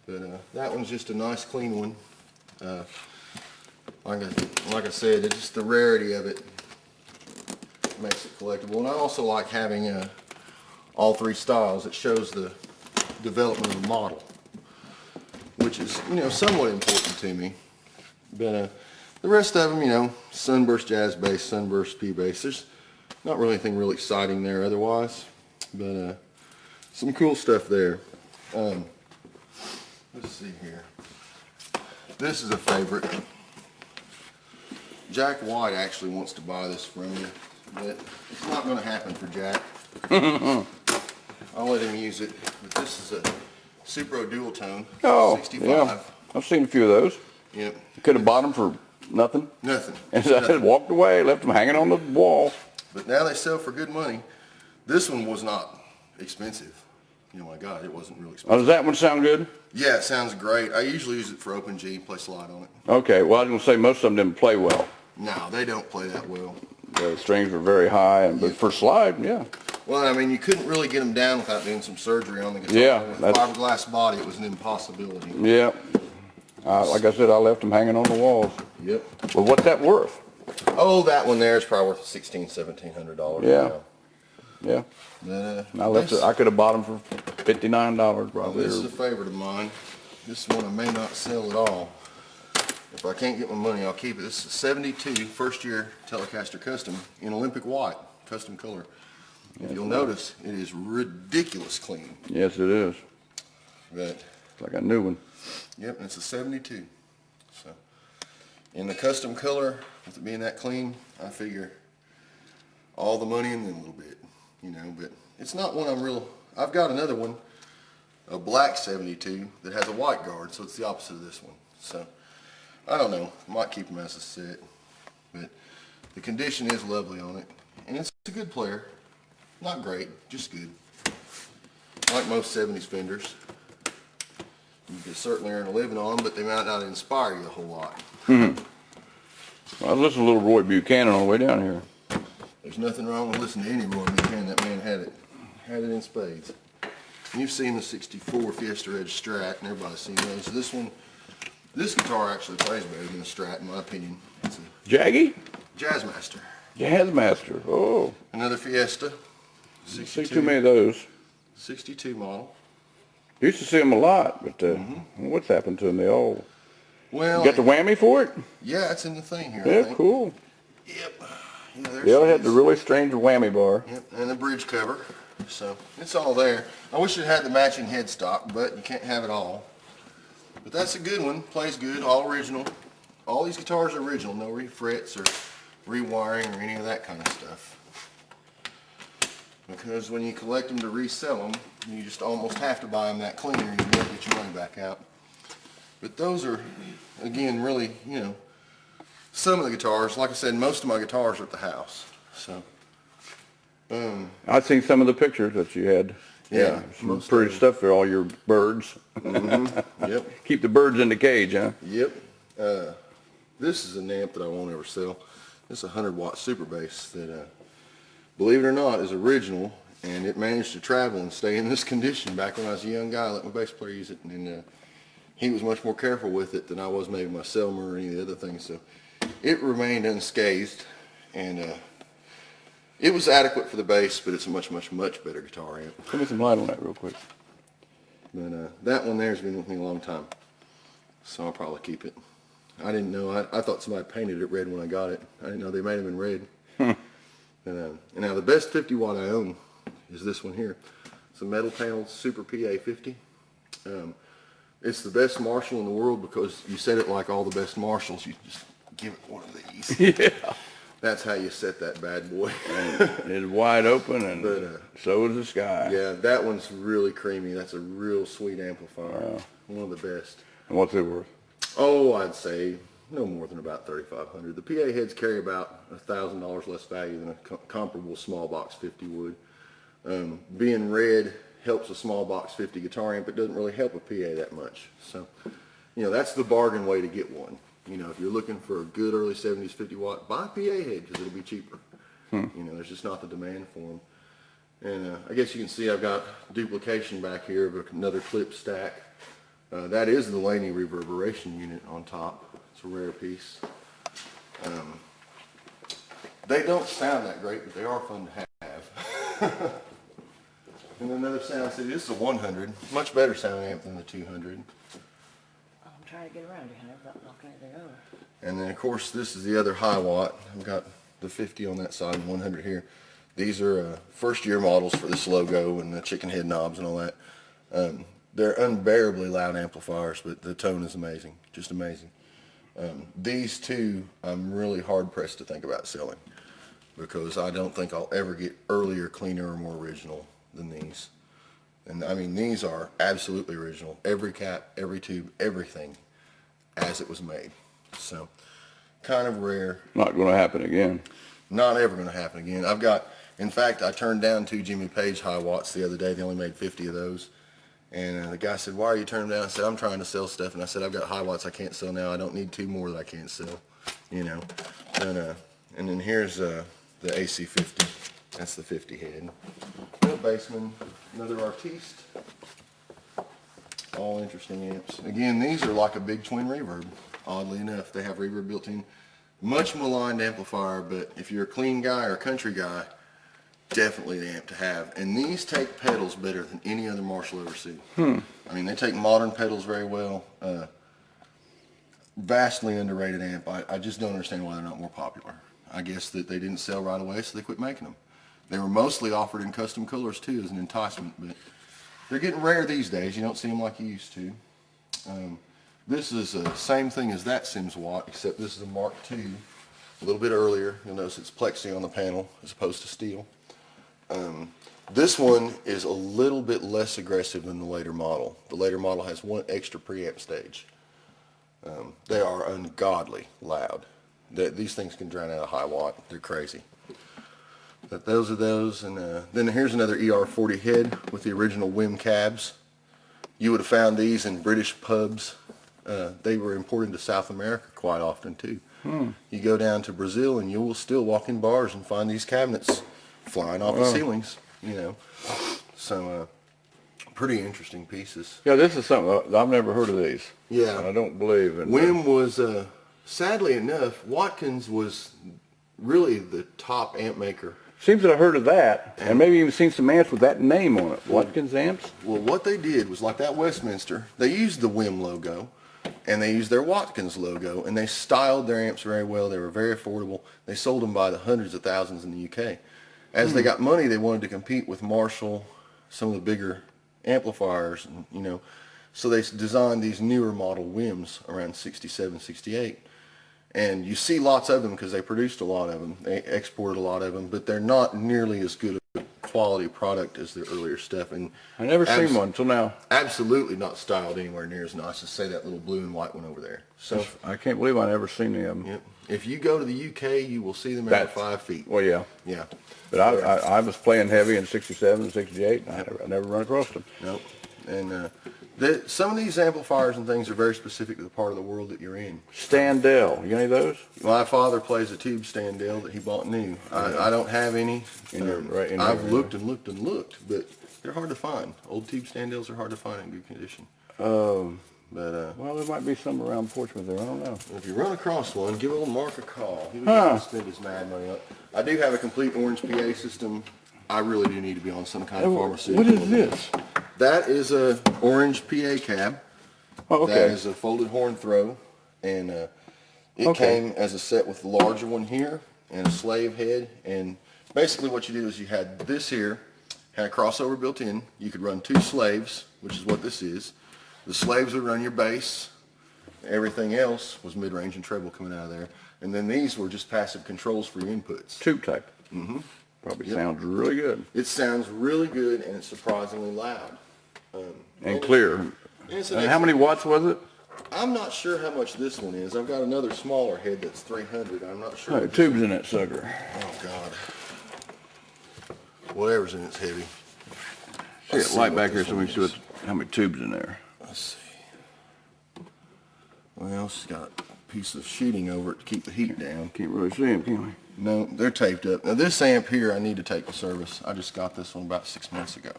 But that one's just a nice clean one. Like I said, it's just the rarity of it makes it collectible. And I also like having all three styles. It shows the development of the model, which is, you know, somewhat important to me. But the rest of them, you know, Sunburst Jazz bass, Sunburst P bass. There's not really anything really exciting there otherwise, but some cool stuff there. Let's see here. This is a favorite. Jack White actually wants to buy this from you, but it's not going to happen for Jack. I'll let him use it. But this is a Supro Dual Tone, Oh, 65. yeah. I've seen a few of those. Yep. You could have bought them for nothing. Nothing. And so I just walked away, left them hanging on the wall. But now they sell for good money. This one was not expensive. You know, my God, it wasn't really Oh, expensive. does that one sound good? Yeah, it sounds great. I usually use it for open G, play slide on it. Okay, well, I was going to say most of them didn't play well. No, they don't play that well. The strings were very high, but for slide, yeah. Well, I mean, you couldn't really get them down without doing some surgery on the guitar. Yeah, With that's- fiberglass body, it was an impossibility. Yeah. Like I said, I left them hanging on the walls. Yep. Well, what's that worth? Oh, that one there is probably worth $1,600-$1,700. Yeah. Yeah. But, I left it. I could have bought them for $59 probably. this is a favorite of mine. This one I may not sell at all. If I can't get my money, I'll keep it. This is a 72 first year Telecaster Custom in Olympic White, custom color. If you'll notice, it is ridiculous clean. Yes, it is. But, It's like a new one. yep, and it's a 72. So, in the custom color, with it being that clean, I figure all the money and then a little bit, you know. But it's not one I've got another one, a black 72 that has a white guard, so it's the opposite of this one. So I don't know, might keep them as a set, but the condition is lovely on it, and it's a good player. Not great, just good. Like most 70s Fenders. You can certainly earn a living on them, but they might not inspire you a whole lot. Well, I listened to a little Roy Buchanan on the way down here. There's nothing wrong with listening to any Roy Buchanan. That man had it in spades. And you've seen the 64 Fiesta Red Strat, and everybody's seen those. This guitar actually plays better than the Strat, in my opinion. It's a Jaggy? Jazzmaster. Jazzmaster. Oh. Another Fiesta. See too many of those. 62 model. Used to see them a lot, but what's happened to them? They all... Well, You got the whammy for it? yeah, it's in the thing here, I Yeah, think. cool. Yep. Yeah, there The other she had the is. really strange whammy bar. Yep, and the bridge cover. So it's all there. I wish it had the matching headstock, but you can't have it all. But that's a good one. Plays good, all original. All these guitars are original, no refrets or rewiring or any of that kind of stuff. Because when you collect them to resell them, you just almost have to buy them that clean or you won't get your money back out. But those are, again, really, you know, some of the guitars. Like I said, most of my guitars are at the house. So, I've seen some of the pictures that you had. Yeah, Some most pretty of stuff there, all your birds. yep. Keep the birds in the cage, huh? Yep. This is an amp that I won't ever sell. This is a 100-watt super bass that, believe it or not, is original, and it managed to travel and stay in this condition back when I was a young guy. I let my bass player use it, and he was much more careful with it than I was maybe my Selmer or any of the other things. So it remained unscathed, and it was adequate for the bass, but it's a much, much, much better guitar amp. Put me some light on that real quick. But that one there has been with me a long time, so I'll probably keep it. I didn't know. I thought somebody painted it red when I got it. I didn't know they made them in red. And now the best 50 watt I own is this one here. It's a metal panel Super PA 50. It's the best Marshall in the world because you set it like all the best Marshalls. You just give it one of these. Yeah. That's how you set that bad boy. It's wide open, and But, so is the sky. Yeah, that one's really creamy. That's a real sweet amplifier. Wow. One of the best. And what's it worth? Oh, I'd say no more than about $3,500. The PA heads carry about $1,000 less value than a comparable small box 50 would. Being red helps a small box 50 guitar amp. It doesn't really help a PA that much. So, you know, that's the bargain way to get one. You know, if you're looking for a good early 70s 50 watt, buy a PA head because it'll be cheaper. You know, there's just not the demand for them. And I guess you can see I've got duplication back here of another clip stack. That is the Laney reverberation unit on top. It's a rare piece. They don't sound that great, but they are fun to have. And another Sound City. This is a 100. Much better sound amp than the 200. I'm trying to get around you, Hunter, without knocking anything over. And then of course this is the other high watt. I've got the 50 on that side and 100 here. These are first year models for this logo and the chicken head knobs and all that. They're unbearably loud amplifiers, but the tone is amazing, just amazing. These two I'm really hard pressed to think about selling because I don't think I'll ever get earlier, cleaner, or more original than these. And I mean, these are absolutely original. Every cap, every tube, everything as it was made. So kind of rare. Not going to happen again. Not ever going to happen again. I've got, in fact, I turned down 2 Jimmy Page high watts the other day. They only made 50 of those. And the guy said, why are you turning them down? I said, I'm trying to sell stuff. And I said, I've got high watts I can't sell now. I don't need 2 more that I can't sell, you know. And then here's the AC50. That's the 50 head. Bill Baseman, another Artiste. All interesting amps. Again, these are like a big twin reverb. Oddly enough, they have reverb built in. Much maligned amplifier, but if you're a clean guy or a country guy, definitely the amp to have. And these take pedals better than any other Marshall ever seen. I mean, they take modern pedals very well. Vastly underrated amp. I just don't understand why they're not more popular. I guess that they didn't sell right away, so they quit making them. They were mostly offered in custom colors too as an enticement, but they're getting rare these days. You don't see them like you used to. This is the same thing as that Sims Watt, except this is a Mark II, a little bit earlier. You'll notice it's plexi on the panel as opposed to steel. This one is a little bit less aggressive than the later model. The later model has 1 extra preamp stage. They are ungodly loud. These things can drown out a high watt. They're crazy. But those are those, and then here's another ER40 head with the original Wim cabs. You would have found these in British pubs. They were imported to South America quite often too. You go down to Brazil and you will still walk in bars and find these cabinets flying off the ceilings, you know. So pretty interesting pieces. Yeah, this is something, I've never heard of these. Yeah. I don't believe in Wim was, sadly enough, Watkins was really the top amp maker. Seems that I heard of that, and maybe even seen some amps with that name on it. Watkins amps? Well, what they did was like that Westminster, they used the Wim logo, and they used their Watkins logo, and they styled their amps very well. They were very affordable. They sold them by the hundreds of thousands in the UK. As they got money, they wanted to compete with Marshall, some of the bigger amplifiers, and, you know, so they designed these newer model WIMs around 67, 68. And you see lots of them because they produced a lot of them. They exported a lot of them, but they're not nearly as good a quality product as their earlier stuff. And I never seen one until now. absolutely not styled anywhere near as nice as, say, that little blue and white one over there. So, I can't believe I never seen any of them. yep. If you go to the UK, you will see them every 5 feet. Well, yeah. Yeah. But I was playing heavy in 67, 68, and I never run across them. Nope. And some of these amplifiers and things are very specific to the part of the world that you're in. Standell, you got any of those? My father plays a tube Standell that he bought new. I don't have any. I've looked and looked and looked, but they're hard to find. Old tube Standells are hard to find in good condition. Well, there might be some around Portsmouth there. I don't know. If you run across one, give old Mark a call. He would spend his mad money on it. I do have a complete orange PA system. I really do need to be on some kind of pharmaceutical. What is this? That is a orange PA cab. Oh, okay. That is a folded horn throw, and it came as a set with the larger one here and a slave head. And basically what you do is you had this here, had a crossover built in. You could run 2 slaves, which is what this is. The slaves would run your bass. Everything else was mid-range and treble coming out of there. And then these were just passive controls for your inputs. Tube type. Mm-hmm. Probably sounds really good. It sounds really good, and it's surprisingly loud. And clear. And how many watts was it? I'm not sure how much this one is. I've got another smaller head that's 300. I'm not sure. No, tubes in that sucker. Oh, God. Whatever's in it's heavy. See it light back here so we can see how many tubes in there. Let's see. Well, it's got a piece of sheeting over it to keep the heat down. Can't really see them, can we? No, they're taped up. Now, this amp here I need to take to service. I just got this one about 6 months ago.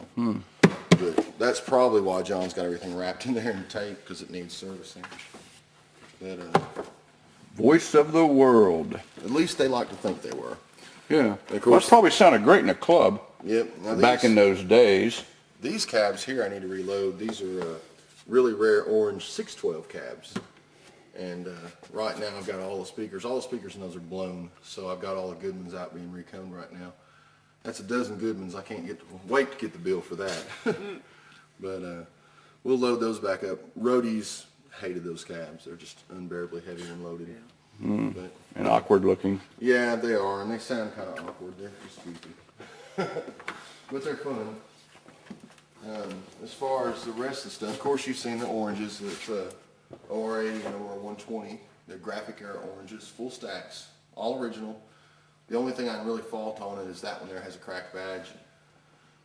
But that's probably why John's got everything wrapped in there in tape, because it needs servicing. But Voice of the world. at least they like to think they were. Yeah. Of course. Well, that probably sounded great in a club Yep. Now back in those days. These cabs here I need to reload. These are really rare orange 612 cabs. And right now I've got all the speakers. All the speakers in those are blown. So I've got all the Goodmans out being recombed right now. That's a dozen Goodmans. I can't wait to get the bill for that. But we'll load those back up. Roadies hated those cabs. They're just unbearably heavy and loaded. But, And awkward looking. yeah, they are. And they sound kind of awkward. They're just goofy. But they're fun. As far as the rest of the stuff, of course you've seen the oranges. It's OR80 and OR120. They're graphic era oranges, full stacks, all original. The only thing I can really fault on it is that one there has a cracked badge.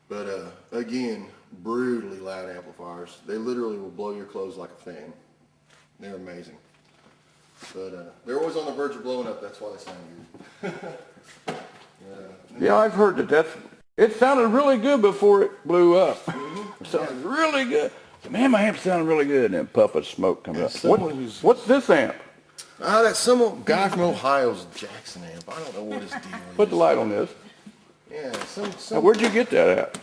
But again, brutally loud amplifiers. They literally will blow your clothes like a fan. They're amazing. But they're always on the verge of blowing up. That's why they sound good. Yeah, I've heard that it sounded really good before it blew up. It sounded really good. Man, my amp sounded really good. And then puff of smoke comes up. What's this amp? That's some guy from Ohio's Jackson amp. I don't know what his deal is. Put the light on this. Yeah, Now, where'd you get that at?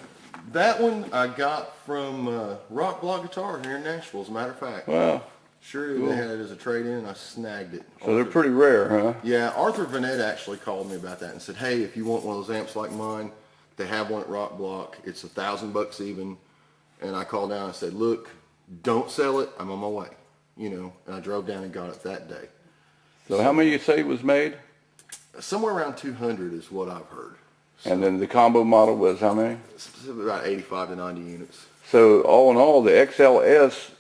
that one I got from Rock Block Guitars here in Nashville, as a matter of fact. Wow. Sure, they had it as a trade-in, and I snagged it. So they're pretty rare, huh? Yeah, Arthur Vanette actually called me about that and said, hey, if you want one of those amps like mine, they have one at Rock Block. It's $1,000 even. And I called down and said, look, don't sell it. I'm on my way. You know, and I drove down and got it that day. So how many you say was made? Somewhere around 200 is what I've heard. And then the combo model was how many? It's about 85 to 90 units. So all in all, the XLS,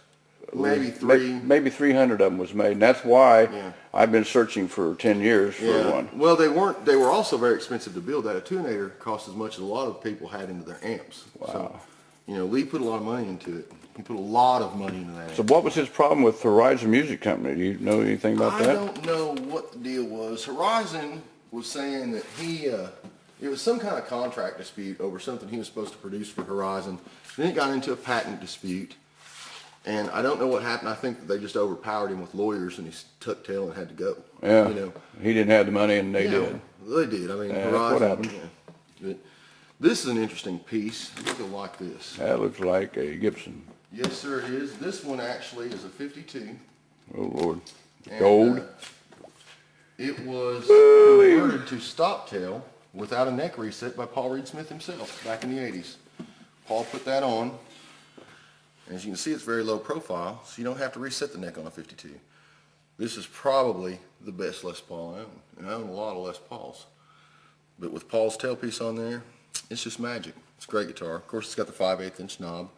Maybe 300 of them was made. And that's why Yeah. I've been searching for 10 years for one. Well, they were also very expensive to build. That attenuator cost as much as a lot of people had into their amps. Wow. So, you know, Lee put a lot of money into it. He put a lot of money into that. So what was his problem with Horizon Music Company? Do you know anything about I that? don't know what the deal was. Horizon was saying that it was some kind of contract dispute over something he was supposed to produce for Horizon. Then it got into a patent dispute. And I don't know what happened. I think that they just overpowered him with lawyers and he tucked tail and had to go. Yeah. You know. He didn't have the money and they Yeah, did. They did. I mean, Yeah, that's Horizon. what happened. Yeah. But this is an interesting piece. You'll like this. That looks like a Gibson. Yes, sir, it is. This one actually is a 52. Oh, Lord. And, Gold. It was converted to stop tail without a neck reset by Paul Reed Smith himself back in the 80s. Paul put that on. As you can see, it's very low profile, so you don't have to reset the neck on a 52. This is probably the best Les Paul I own, and I own a lot of Les Pauls. But with Paul's tailpiece on there, it's just magic. It's a great guitar. Of course, it's got the 5/8 inch knob.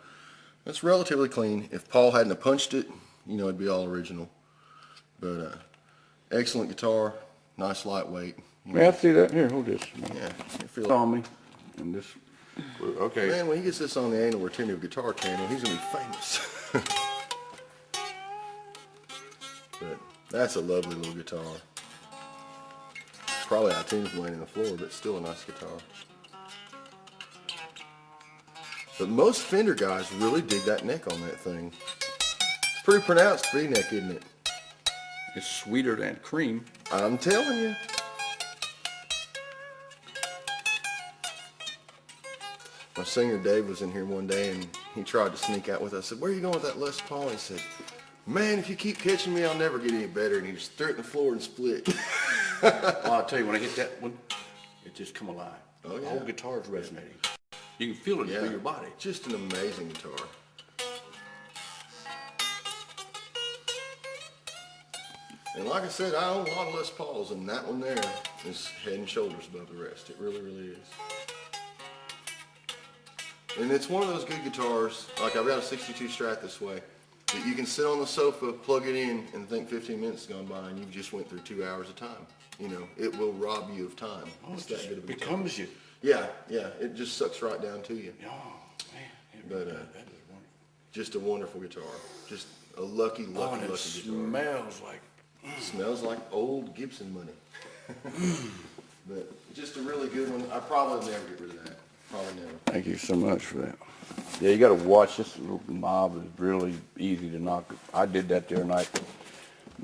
It's relatively clean. If Paul hadn't have punched it, you know, it'd be all original. But excellent guitar, nice lightweight. May I see that? Here, hold this. Yeah, you feel It's on me. And this, okay. Man, when he gets this on the anal retentive guitar channel, he's gonna be famous. But that's a lovely little guitar. Probably out of tune from laying on the floor, but still a nice guitar. But most Fender guys really dig that neck on that thing. It's pretty pronounced V-neck, isn't it? It's sweeter than cream. I'm telling you. My singer Dave was in here one day and he tried to sneak out with us. I said, "Where are you going with that Les Paul?" He said, "Man, if you keep catching me, I'll never get any better." And he just threw it on the floor and split. Well, I'll tell you, when I hit that one, it just come alive. Oh, The yeah. whole guitar's resonating. You can feel it through your body. Just an amazing guitar. And like I said, I own a lot of Les Pauls, and that one there is head and shoulders above the rest. It really, really is. And it's one of those good guitars, like I've got a 62 Strat this way, that you can sit on the sofa, plug it in, and think 15 minutes has gone by, and you've just went through 2 hours of time. You know, it will rob you of time. Oh, It's it that just good of a guitar. becomes you. Yeah, it just sucks right down to you. Oh, man. But, that is wonderful. Just a wonderful guitar. Just a lucky, Oh, lucky, and it lucky guitar. smells like, Smells like old Gibson money. But just a really good one. I probably never get rid of that. Probably never. Thank you so much for that. Yeah, you gotta watch this little knob. Is really easy to knock. I did that the other night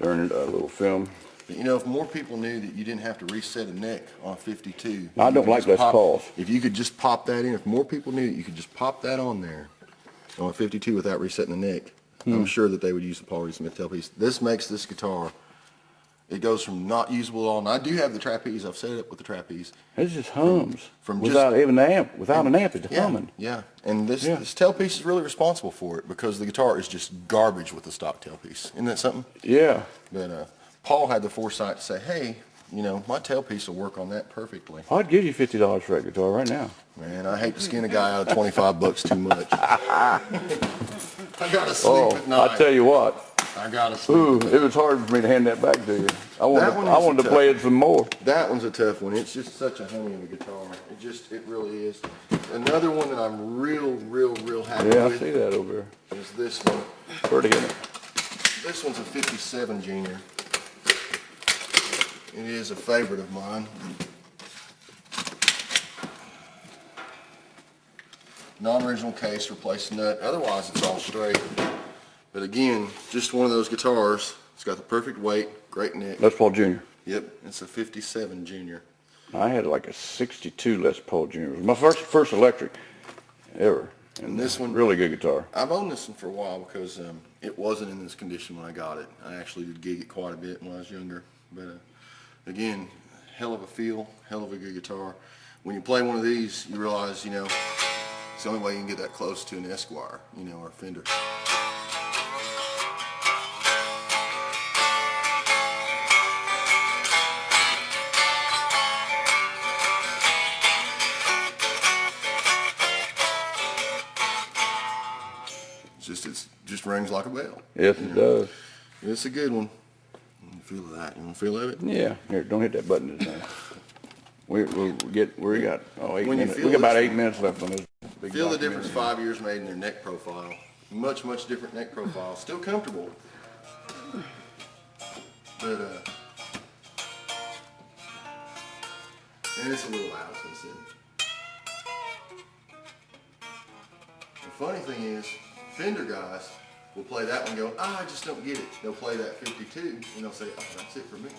during a little film. But you know, if more people knew that you didn't have to reset a neck on a 52. I don't like Les Pauls. If you could just pop that in, if more people knew that you could just pop that on there on a 52 without resetting the neck, I'm sure that they would use the Paul Reed Smith tailpiece. This makes this guitar, it goes from not usable at all, and I do have the trapeze. I've set it up with the trapeze. It just hums From without just- even an amp. Without an amp, it's Yeah, humming. yeah. And this Yeah. tailpiece is really responsible for it because the guitar is just garbage with the stock tailpiece. Isn't that something? Yeah. But Paul had the foresight to say, "Hey, you know, my tailpiece will work on that perfectly." I'd give you $50 for that guitar right now. Man, I hate to skin a guy out of 25 bucks too much. I gotta sleep Oh, at night. I tell you what. I gotta sleep. Ooh, it was hard for me to hand that back to you. I That one wanted, I is wanted to tough. play it some more. That one's a tough one. It's just such a honey of a guitar. It really is. Another one that I'm real happy Yeah, I with see that over there. is this one. Pretty, isn't it? This one's a 57 Junior. It is a favorite of mine. Non-original case, replaced nut. Otherwise, it's all straight. But again, just one of those guitars. It's got the perfect weight, great neck. Les Paul Jr. Yep, it's a 57 Junior. I had like a 62 Les Paul Jr. It was my first electric ever. And this one, Really good guitar. I've owned this one for a while because it wasn't in this condition when I got it. I actually did gig it quite a bit when I was younger. But again, hell of a feel, hell of a good guitar. When you play one of these, you realize, you know, it's the only way you can get that close to an Esquire, you know, or a Fender. It just rings like a bell. Yes, it does. It's a good one. You feel that? You want to feel of it? Yeah. Here, don't hit that button this time. We'll get, we got, 8 When you minutes. feel We got about this 8 minutes left on this. Big Feel the documentary. difference 5 years made in their neck profile. Much different neck profile. Still comfortable. But, and it's a little loud, as I said. The funny thing is, Fender guys will play that one and go, I just don't get it. They'll play that 52 and they'll say, oh, that's it for me.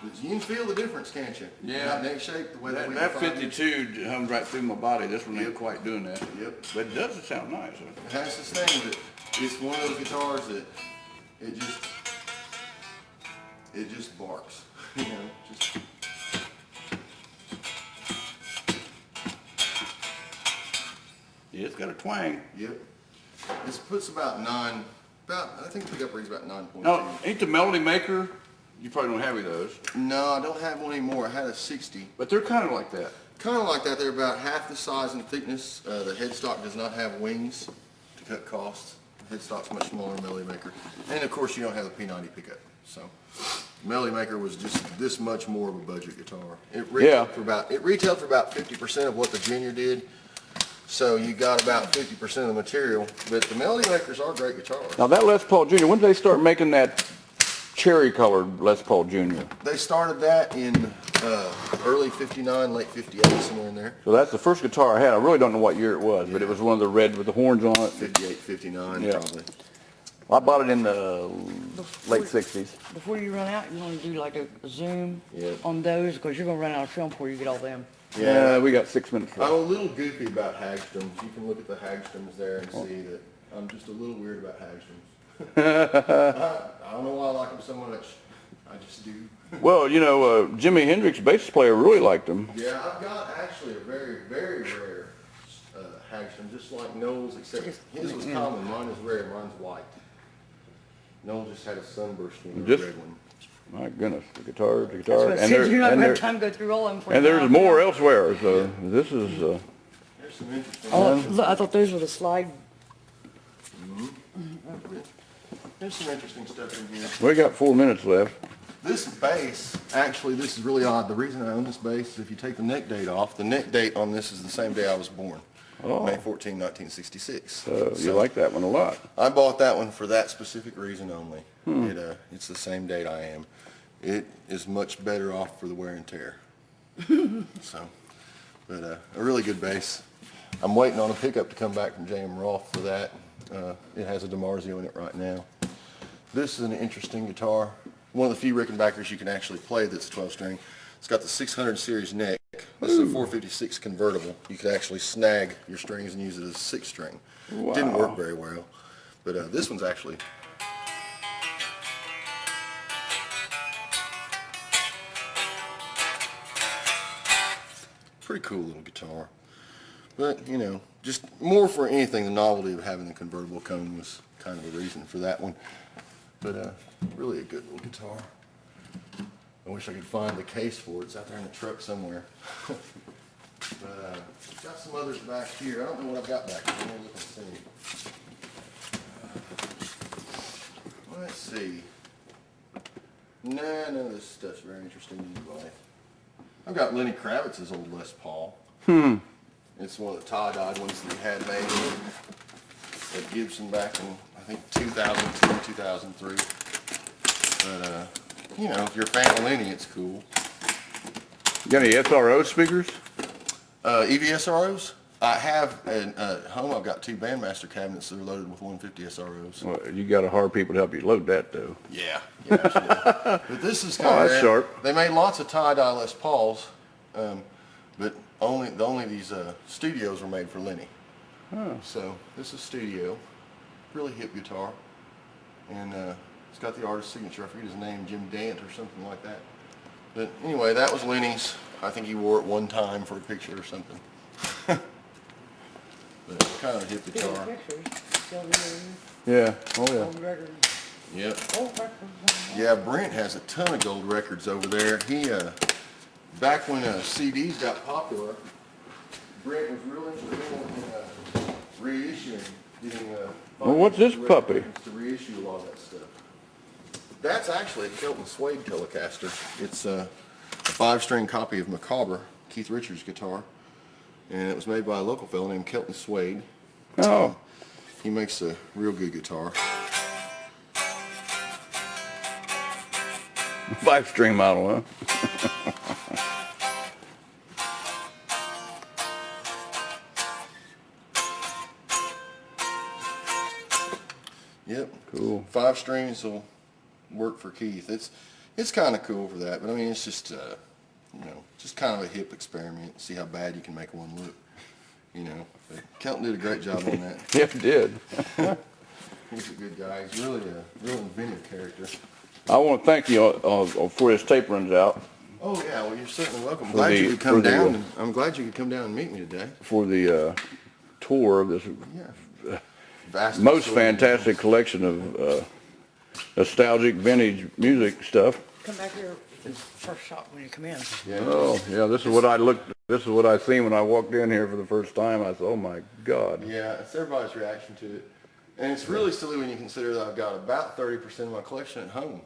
But you can feel the difference, can't you? Yeah. That neck shape, the way that we That define it. 52 hums right through my body. This one ain't Yep. quite doing that. Yep. But it does sound nice. It has this thing that it's one of those guitars that it just barks. You know, just. Yeah, it's got a twang. Yep. This puts about I think the pickup rate's about 9.2. No, ain't the Melody Maker? You probably don't have any of those. No, I don't have one anymore. I had a 60. But they're kind of like that. Kind of like that. They're about half the size and thickness. The headstock does not have wings to cut costs. The headstock's much smaller than Melody Maker. And of course you don't have the P90 pickup. So Melody Maker was just this much more of a budget guitar. It retailed for about 50% of what the Junior did. So you got about 50% of the material. But the Melody Makers are great guitars. Now that Les Paul Jr., when did they start making that cherry colored Les Paul Jr.? They started that in early 59, late 58, somewhere in there. So that's the first guitar I had. I really don't know what year it was, but it was one of the red with the horns on it. 58, 59 Yeah. probably. I bought it in the late 60s. Before you run out, you want to do like a zoom Yep. on those, because you're going to run out of film before you get all them. Yeah, we got 6 minutes I'm left. a little goofy about Hagstroms. You can look at the Hagstroms there and see that I'm just a little weird about Hagstroms. I don't know why I like them so much. I just do. Well, you know, Jimi Hendrix, bass player, really liked them. Yeah, I've got actually a very, very rare Hagstrom, just like Noel's, except his was common. Mine is rare. Mine's white. Noel just had a sunburst in the Just- red one. My goodness, the guitar, That's what I said, you're not going to have time to go through all of them. before you and run there's out of more film. elsewhere, so this is, There's some interesting. Oh, look, I thought those were the slide. There's some interesting stuff in here. we got 4 minutes left. This bass, actually, this is really odd. The reason I own this bass is if you take the neck date off, the neck date on this is the same day I was born. Oh. May 14, 1966. You like that one a lot. I bought that one for that specific reason only. It's the same date I am. It is much better off for the wear and tear. So, but a really good bass. I'm waiting on a pickup to come back from J.M. Rolfe for that. It has a DiMarzio in it right now. This is an interesting guitar. One of the few Rickenbackers you can actually play that's a 12-string. It's got the 600 series neck. This is a 456 convertible. You could actually snag your strings and use it as a 6-string. Didn't Wow. work very well. But this one's actually pretty cool little guitar. But, you know, just more for anything, the novelty of having the convertible cone was kind of a reason for that one. But really a good little guitar. I wish I could find the case for it. It's out there in the truck somewhere. But got some others back here. I don't know what I've got back here. Let me look and see. Let's see. Nah, none of this stuff's very interesting to you, life. I've got Lenny Kravitz's old Les Paul. It's one of the tie-dyed ones that he had made at Gibson back in, I think, 2002, 2003. But, you know, if you're a fan of Lenny, it's cool. You got any SRO speakers? EVSROs? I have at home. I've got 2 Bandmaster cabinets that are loaded with 150 SROs. Well, you got to hire people to help you load that, though. Yeah, absolutely. But this is kind of that's rare. sharp. They made lots of tie-dye Les Pauls, but only these studios were made for Lenny. So this is studio, really hip guitar, and it's got the artist's signature. I forget his name, Jim Dant or something like that. But anyway, that was Lenny's. I think he wore it one time for a picture or something. But it's kind of a hip Still guitar. pictures, still the Yeah, oh yeah. old records. Yep. Old records. Yeah, Brent has a ton of gold records over there. He, back when CDs got popular, Brent was real instrumental in reissuing, getting Well, what's this record puppy? records to reissue a lot of that stuff. That's actually a Kelton Suede Telecaster. It's a 5-string copy of Macabre, Keith Richards' guitar, and it was made by a local fellow named Kelton Suede. Oh, He makes a real good guitar. 5-string model, huh? Yep. Cool. 5 strings will work for Keith. It's kind of cool for that, but I mean, it's just, you know, just kind of a hip experiment, see how bad you can make one look, you know. But Kelton did a great job on that. Yeah, it did. He's a good guy. He's really a real inventive character. I want to thank you before this tape runs out Oh, yeah, well, you're certainly welcome. For Glad the- you could for come the, down. I'm glad you could come down and meet me today. for the tour of this Yeah. Vast most assortment. fantastic collection of nostalgic vintage music stuff. Come back here, it's first shot when you come in. Yeah. Oh, yeah, this is what I seen when I walked in here for the first time. I thought, oh my God. Yeah, it's everybody's reaction to it. And it's really silly when you consider that I've got about 30% of my collection at home.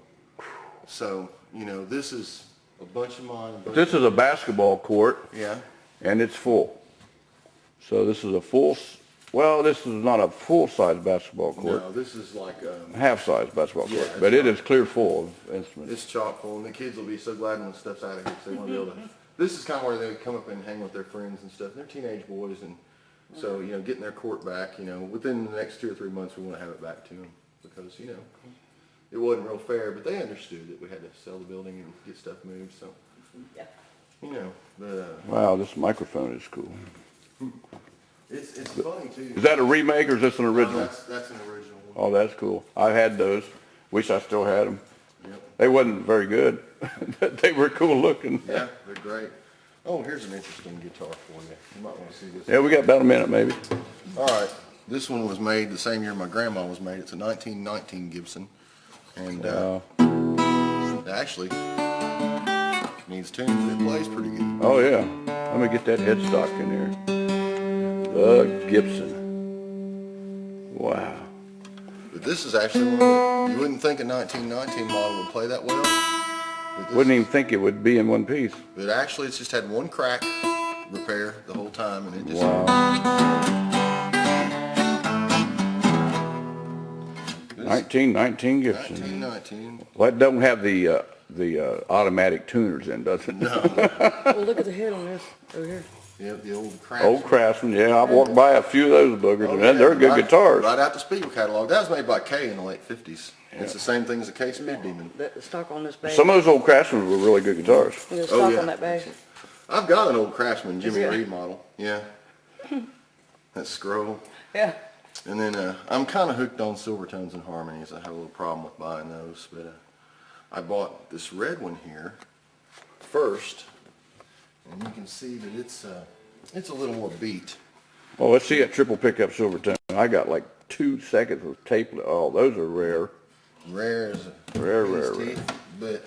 So, you know, this is a bunch of mine. This is a basketball court Yeah. and it's full. So this is this is not a full-size basketball court, No, this is like, half-size basketball court, Yeah, but it's it is clear full of instruments. it's chock full, and the kids will be so glad when the stuff's out of here, because they want to be able to, this is kind of where they would come up and hang with their friends and stuff. They're teenage boys, and so, you know, getting their court back, you know, within the next 2 or 3 months, we want to have it back to them, because, you know, it wasn't real fair, but they understood that we had to sell the building and get stuff moved, so, Yeah. you know, but, Wow, this microphone is cool. it's funny too. Is that a remake or is this an No, original? that's an original one. Oh, that's cool. I had those. Wish I still had them. Yep. They wasn't very good, but they were cool looking. Yeah, they're great. Oh, here's an interesting guitar for you. You might want to see this. Yeah, we got about a minute maybe. All right, this one was made the same year my grandma was made. It's a 1919 Gibson, and actually needs tunes. It plays pretty good. Oh yeah. Let me get that headstock in there. The Gibson. Wow. But this is actually one that you wouldn't think a 1919 model would play that well. But this- Wouldn't even think it would be in one piece. But actually, it's just had one crack repair the whole time, and it just. Wow. 1919 Gibson. 1919. Well, it don't have the automatic tuners in, does it? No. Well, look at the head on this over here. Yep, the old crack. Old Craftsman, yeah, I've walked by a few of those buggers, Oh, and yeah, they're good right- guitars. Right out the Spiegel catalog. That was made by Kay in the late 50s. It's the same thing as a Kay Speed Demon. The stock on this bag. Some of those old Craftsmen were really good guitars. The Oh, stock yeah. on that bag. I've got an old Craftsman Jimmy it? Reed model. Yeah. That scroll. Yeah. And then I'm kind of hooked on Silvertones and Harmonies. I have a little problem with buying those, but I bought this red one here first, and you can see that it's a little more beat. Oh, let's see that triple pickup Silvertone. I got like 2 seconds of tape. Oh, those are rare. Rare as a Rare, pin's rare, teeth, but